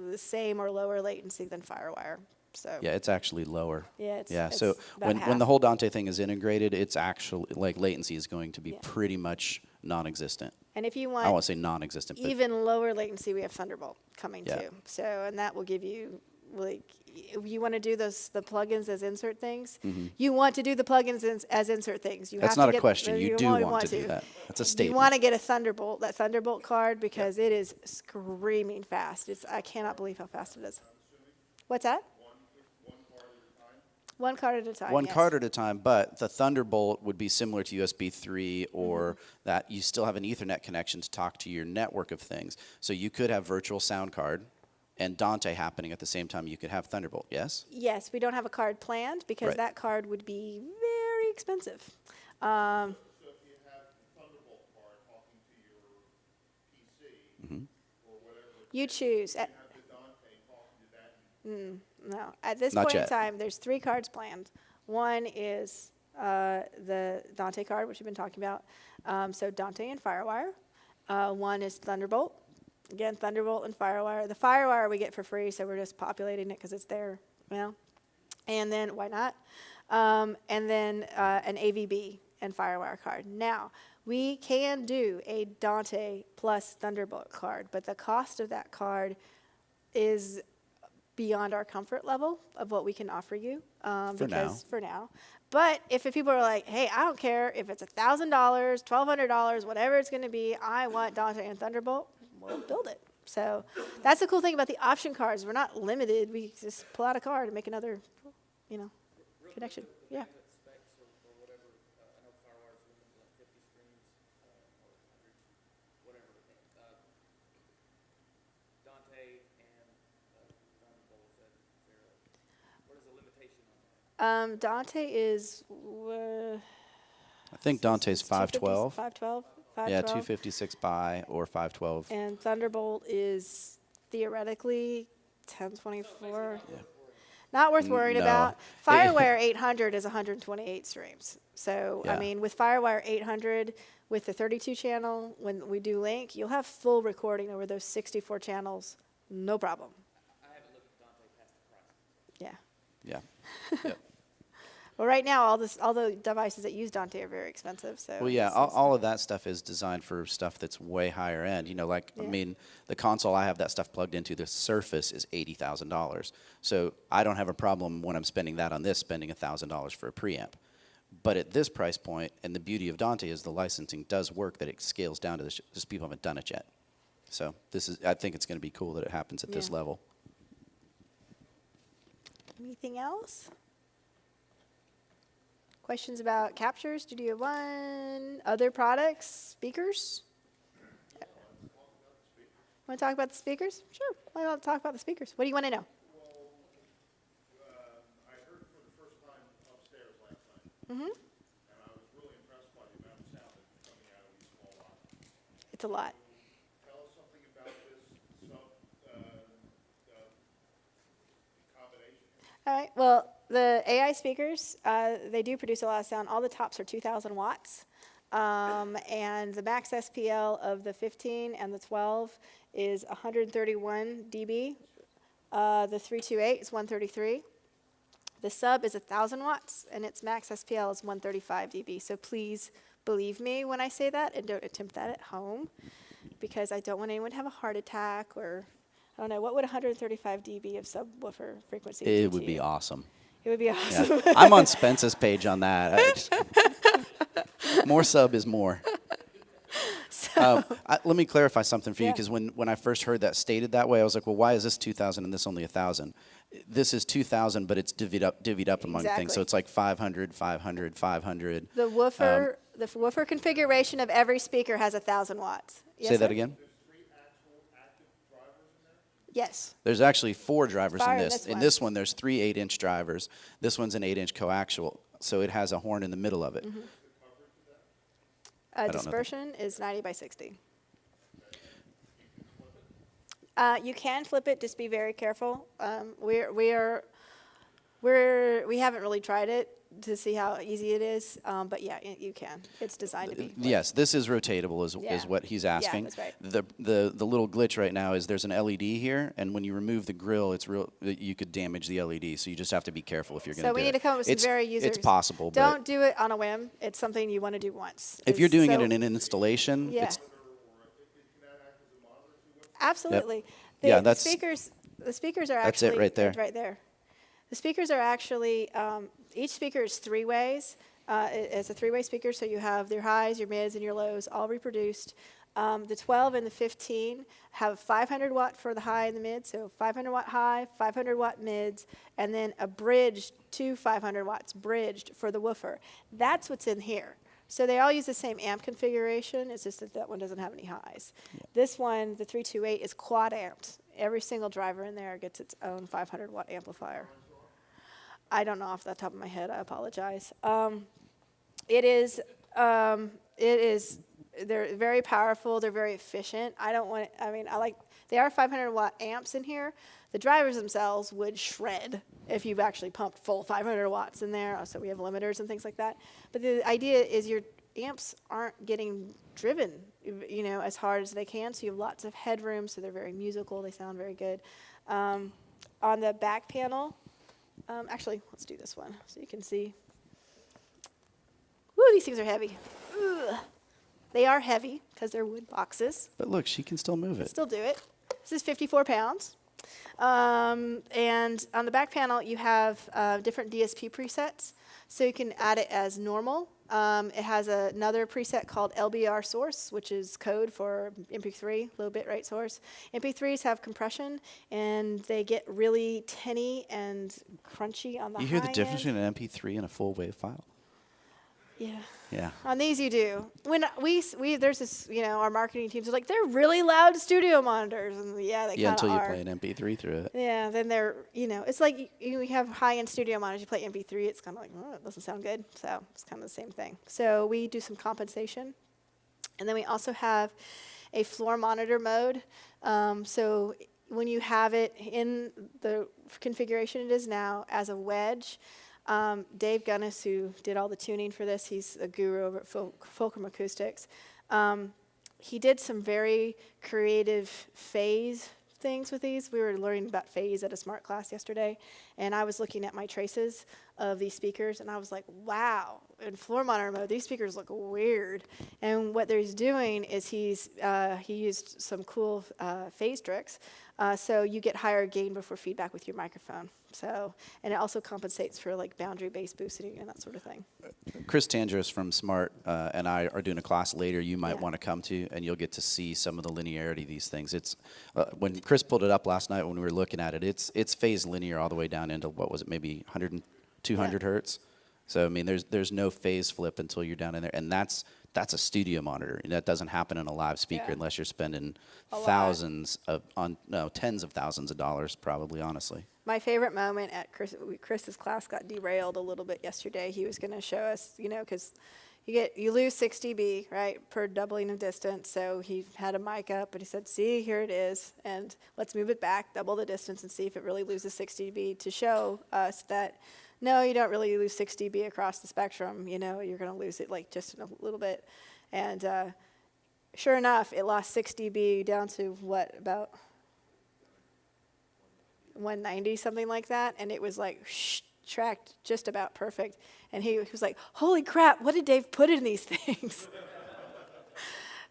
the same or lower latency than FireWire. So Yeah, it's actually lower. Yeah, it's so about when the half. whole Dante thing is integrated, it's actually, like, latency is going to be pretty much non-existent. And if you I want won't say non-existent, but even lower latency, we have Thunderbolt coming Yeah. too. So, and that will give you, like, if you want to do the plugins as insert things, you want to do the plugins as insert things. You that's have not to a question. You do only want to do that. That's a statement. You want to get a that Thunderbolt card because it is screaming fast. I cannot believe how fast it is. What's that? One card at a time. One yes. card at a time, but the Thunderbolt would be similar to USB 3 or that you still have an Ethernet connection to talk to your network of things. So you could have virtual Soundcard and Dante happening at the same time. You could have Thunderbolt, yes? Yes, we don't have a card planned because Right. that card would be very expensive. So if you have the Thunderbolt card talking to your PC or whatever, You choose. you have the Dante talking to that. No, at this Not point in yet. time, there's 3 cards planned. One is the Dante card, which we've been talking about. So Dante and FireWire. One is Thunderbolt. Again, Thunderbolt and FireWire. The FireWire we get for free, so we're just populating it because it's there. And then why not? And then an AVB and FireWire card. Now, we can do a Dante plus Thunderbolt card, but the cost of that card is beyond our comfort level of what we can offer you. For now. But if people are like, hey, I don't care if it's $1,000, $1,200, whatever it's going to be, I want Dante and Thunderbolt, we'll build it. So that's the cool thing about the option cards. We're not limited. We just pull out a card and make another, connection. Yeah. Specs or whatever, I know FireWire is limited to like 50 streams or 100, whatever. Dante and Thunderbolt, what is the limitation on that? Dante is, I think Dante's 512. 512. Yeah, 256 by or 512. And Thunderbolt is theoretically 1024. Not worth worrying no. about. FireWire 800 is 128 streams. So, Yeah. I mean, with FireWire 800, with the 32 channel, when we do link, you'll have full recording over those 64 channels, no problem. I haven't looked at Dante past the price. Yeah. Yeah. Yep. Well, right now, all the devices that use Dante are very expensive. So. Well, yeah, it's- all of that stuff is designed for stuff that's way higher end. I mean, the console I have that stuff plugged into, the Surface is $80,000. So I don't have a problem when I'm spending that on this, spending $1,000 for a preamp. But at this price point, and the beauty of Dante is the licensing does work, that it scales down to this. Just people haven't done it yet. So I think it's going to be cool that it happens at this Yeah. level. Anything else? Questions about captures? Did you have one? Other products? Speakers? Want to talk about the speakers? Sure. Why not talk about the speakers? What do you want to know? I heard for the first time upstairs last night. And I was really impressed by the amount of sound that's coming out of these small boxes. It's a lot. Tell us something about this combination. All right. Well, the AI speakers, they do produce a lot of sound. All the tops are 2,000 watts. And the max SPL of the 15 and the 12 is 131 dB. The 328 is 133. The sub is 1,000 watts, and its max SPL is 135 dB. So please believe me when I say that, and don't attempt that at home, because I don't want anyone to have a heart attack, or I don't know, what would 135 dB of subwoofer frequency do It to would be you? awesome. It would be Yeah. awesome. I'm on Spence's page on that. More sub is more. Let me clarify something for you, Yeah. because when I first heard that stated that way, I was like, well, why is this 2,000 and this only 1,000? This is 2,000, but it's divvied up among things. So Exactly. it's like 500, 500, 500. The woofer configuration of every speaker has 1,000 watts. Yes, Say that sir? again. Yes. There's actually 4 drivers in Fire in this. this In one. this one, there's 3 8-inch drivers. This one's an 8-inch coaxial, so it has a horn in the middle of it. Mm-hmm. don't know that. Dispersion is 90 by 60. You can flip it, just be very careful. We haven't really tried it to see how easy it is, but yeah, you can. It's designed to be flipped. Yes, this is rotatable, is Yeah. what he's Yeah, asking. that's right. The little glitch right now is there's an LED here, and when you remove the grill, you could damage the LED. So you just have to be careful if you're going to So do we it. need to come up with some very users. It's possible, Don't but do it on a whim. It's something you want to do once. if you're It's doing it so- in an installation, Yeah. it's Absolutely. Yeah, The that's- speakers are that's it actually right there. it's right there. The speakers are actually each speaker is 3 ways. It's a 3-way speaker, so you have your highs, your mids, and your lows all reproduced. The 12 and the 15 have 500 watt for the high and the mid, so 500 watt high, 500 watt mids, and then a bridged to 500 watts bridged for the woofer. That's what's in here. So they all use the same amp configuration. It's just that that one doesn't have any highs. This one, the 328, is quad amped. Every single driver in there gets its own 500 watt amplifier. I don't know off the top of my head. I apologize. It is. They're very powerful. They're very efficient. I like. They are 500 watt amps in here. The drivers themselves would shred if you've actually pumped full 500 watts in there. So we have limiters and things like that. But the idea is your amps aren't getting driven, as hard as they can. So you have lots of headroom. So they're very musical. They sound very good. On the back panel, actually, let's do this one so you can see. Woo, these things are heavy. Ugh. They are heavy because they're wood boxes. But look, she can still move it. Still do it. This is 54 pounds. And on the back panel, you have different DSP presets. So you can add it as normal. It has another preset called LBR source, which is code for MP3, low bit rate source. MP3s have compression, and they get really tinny and crunchy on the high You hear the difference end. between an MP3 and a full wave file? Yeah. Yeah. On these you do. When we there's this, our marketing teams are like, they're really loud studio monitors, and yeah, they Yeah, kind of until you are. play an MP3 through it. Yeah, then they're, it's like you have high-end studio monitors, you play MP3, it's kind of like, oh, it doesn't sound good. So it's kind of the same thing. So we do some compensation. And then we also have a floor monitor mode. So when you have it in the configuration it is now as a wedge, Dave Gunnis, who did all the tuning for this, he's a guru over at Fulcrum Acoustics. He did some very creative phase things with these. We were learning about phase at a smart class yesterday, and I was looking at my traces of these speakers, and I was like, wow, in floor monitor mode, these speakers look weird. And what he's doing is he used some cool phase tricks, so you get higher gain before feedback with your microphone. So, and it also compensates for like boundary bass boosting and that sort of thing. Chris Tandros from Smart and I are doing a class later you might Yeah. want to come to, and you'll get to see some of the linearity of these things. It's when Chris pulled it up last night when we were looking at it, it's phased linear all the way down into, what was it, maybe 100 and 200 hertz. So, I mean, there's no phase flip until you're down in there, and that's a studio monitor. And that doesn't happen in a live speaker Yeah. unless you're spending A lot. tens of thousands of dollars, probably, honestly. My favorite moment at Chris's class got derailed a little bit yesterday. He was going to show us, because you lose 6 dB, right, per doubling of distance. So he had a mic up, and he said, see, here it is, and let's move it back, double the distance, and see if it really loses 6 dB to show us that, no, you don't really lose 6 dB across the spectrum. You're going to lose it like just in a little bit. And sure enough, it lost 6 dB down to what, about 190, something like that, and it was like tracked just about perfect. And he was like, "Holy crap! What did Dave put in these things?"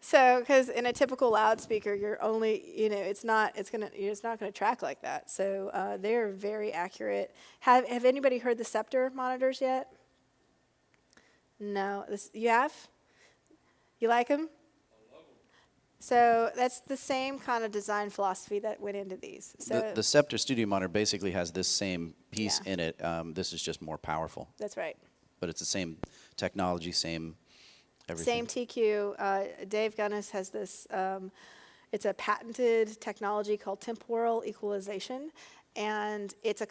So, because in a typical loudspeaker, you're only, it's not gonna track like that. So they're very accurate. Have anybody heard the Scepter monitors yet? No, you have? You like them? So that's the same kind of design philosophy that went into these. So The Scepter Studio Monitor basically has this same piece Yeah. in it. This is just more powerful, that's right. but it's the same technology, same everything. Same TQ. Dave Gunnis has this. It's a patented technology called Temporal Equalization, and it's a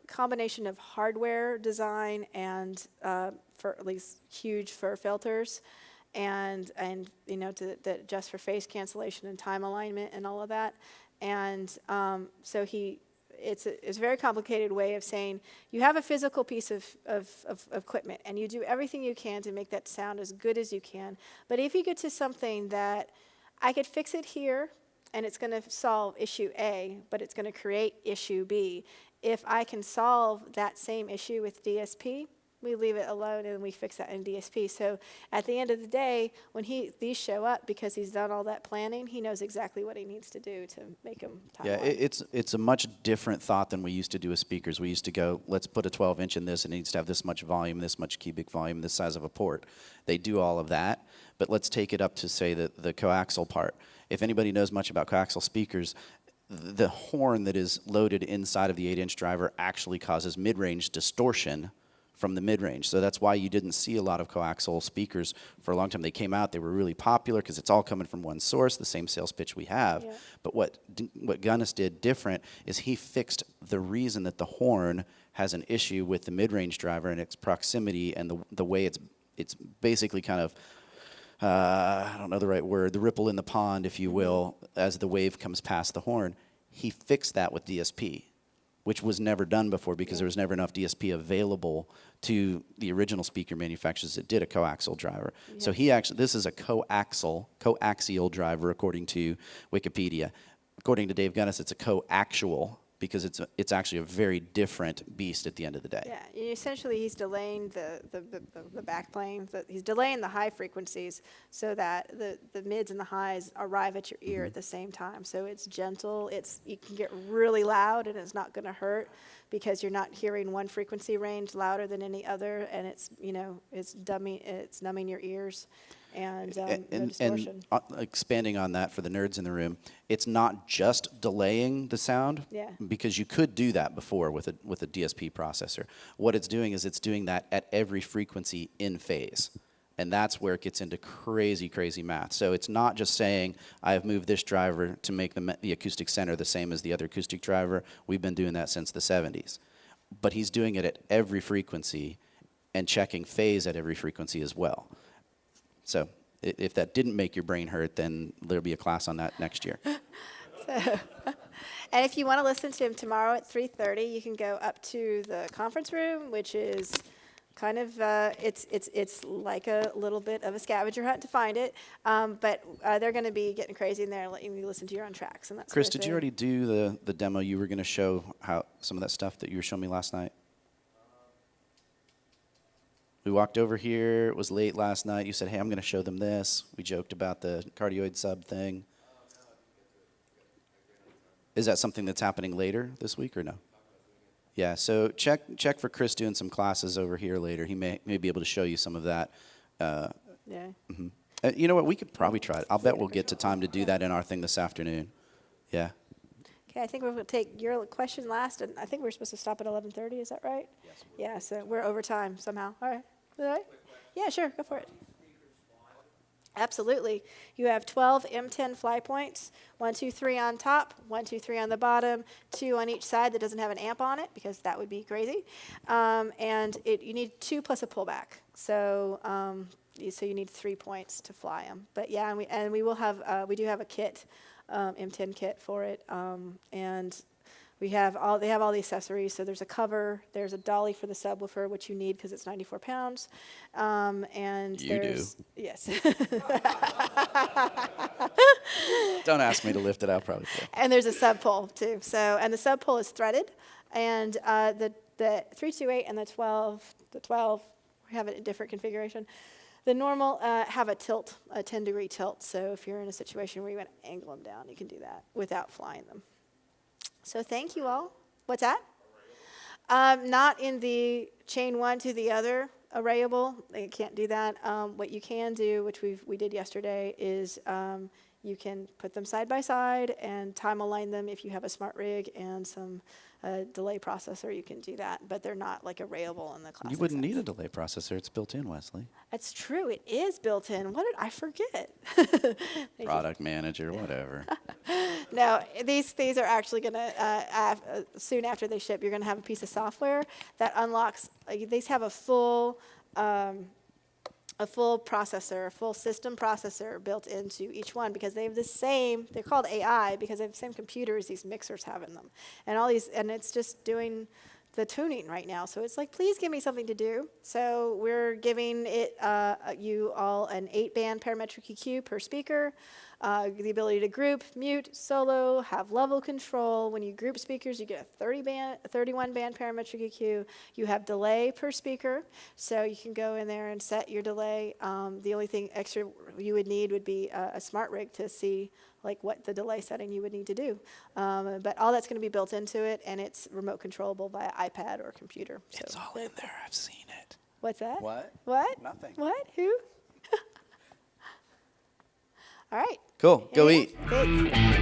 combination of hardware design and for at least huge fur filters, and to adjust for phase cancellation and time alignment and all of that. And so it's a very complicated way of saying you have a physical piece of equipment and you do everything you can to make that sound as good as you can. But if you get to something that I could fix it here and it's going to solve issue A, but it's going to create issue B, if I can solve that same issue with DSP, we leave it alone and we fix that in DSP. So at the end of the day, when these show up, because he's done all that planning, he knows exactly what he needs to do to make them time. Yeah, it's a much different thought than we used to do with speakers. We used to go, let's put a 12-inch in this, and it needs to have this much volume, this much cubic volume, this size of a port. They do all of that, but let's take it up to, say, the coaxial part. If anybody knows much about coaxial speakers, the horn that is loaded inside of the 8-inch driver actually causes mid-range distortion from the mid-range. So that's why you didn't see a lot of coaxial speakers for a long time. They came out, they were really popular because it's all coming from one source, the same sales pitch we have. Yeah. But what Gunnis did different is he fixed the reason that the horn has an issue with the mid-range driver and its proximity and the way it's basically kind of, I don't know the right word, the ripple in the pond, if you will, as the wave comes past the horn. He fixed that with DSP, which was never done before because there was never enough DSP available to the original speaker manufacturers that did a coaxial driver. So this is a coaxial driver according to Wikipedia. According to Dave Gunnis, it's a coaxial because it's actually a very different beast at the end of the day. Yeah, essentially he's delaying the backplane. He's delaying the high frequencies so that the mids and the highs arrive at your ear at the same time. So it's gentle. You can get really loud and it's not going to hurt because you're not hearing one frequency range louder than any other, and it's numbing your ears. And no distortion. Expanding on that for the nerds in the room, it's not just delaying the sound, because you could do that before with a DSP processor. What it's doing is it's doing that at every frequency in phase, and that's where it gets into crazy, crazy math. So it's not just saying I have moved this driver to make the acoustic center the same as the other acoustic driver. We've been doing that since the 70s, but he's doing it at every frequency and checking phase at every frequency as well. So if that didn't make your brain hurt, then there'll be a class on that next year. And if you want to listen to him tomorrow at 3:30, you can go up to the conference room, which is kind of it's like a little bit of a scavenger hunt to find it. But they're going to be getting crazy in there, letting you listen to your own tracks and that Chris, sort of did you already do the demo? You were going to show how some of that stuff that you were showing me last night. We walked over here. It was late last night. You said, hey, I'm going to show them this. We joked about the cardioid sub thing. Is that something that's happening later this week or no? Yeah, so check for Chris doing some classes over here later. He may be able to show you some of that. Yeah. You know what? We could probably try it. I'll bet we'll get to time to do that in our thing this afternoon. Yeah. Okay, I think we're going to take your question last, and I think we're supposed to stop at 11:30. Is that right? Yes. Yeah, so we're over time somehow. All right. All right? Yeah, sure. Go for it. Absolutely. You have 12 M10 fly points, 1, 2, 3 on top, 1, 2, 3 on the bottom, 2 on each side that doesn't have an amp on it because that would be crazy. And you need 2 plus a pullback. So you need 3 points to fly them. But yeah, we do have a kit, M10 kit for it. And they have all the accessories. So there's a cover, there's a dolly for the subwoofer, which you need because it's 94 pounds. And You do. there's, yes. Don't ask me to lift it. I'll probably fail. And there's a sub pole too. So, and the sub pole is threaded, and the 328 and the 12, we have it in different configuration. The normal have a tilt, a 10-degree tilt. So if you're in a situation where you want to angle them down, you can do that without flying them. So thank you all. What's that? Not in the chain one to the other arrayable. They can't do that. What you can do, which we did yesterday, is you can put them side by side and time align them. If you have a smart rig and some delay processor, you can do that. But they're not like arrayable in the classic You wouldn't sense. need a delay processor. It's built in, Wesley. That's true. It is built in. What did I forget? Thank you. Product manager, whatever. No, these are actually going to, soon after they ship, you're going to have a piece of software that unlocks, these have a full processor, a full system processor built into each one because they have the same, they're called AI because they have the same computers these mixers have in them. And all these, and it's just doing the tuning right now. So it's like, please give me something to do. So we're giving it you all an 8-band parametric EQ per speaker, the ability to group, mute, solo, have level control. When you group speakers, you get a 31-band parametric EQ. You have delay per speaker, so you can go in there and set your delay. The only thing extra you would need would be a smart rig to see like what the delay setting you would need to do. But all that's going to be built into it, and it's remote controllable via iPad or computer. So It's all in there. I've seen it. what's that? What? What? Nothing. What? Who? All right. Cool. Go Anything eat. else? Thanks.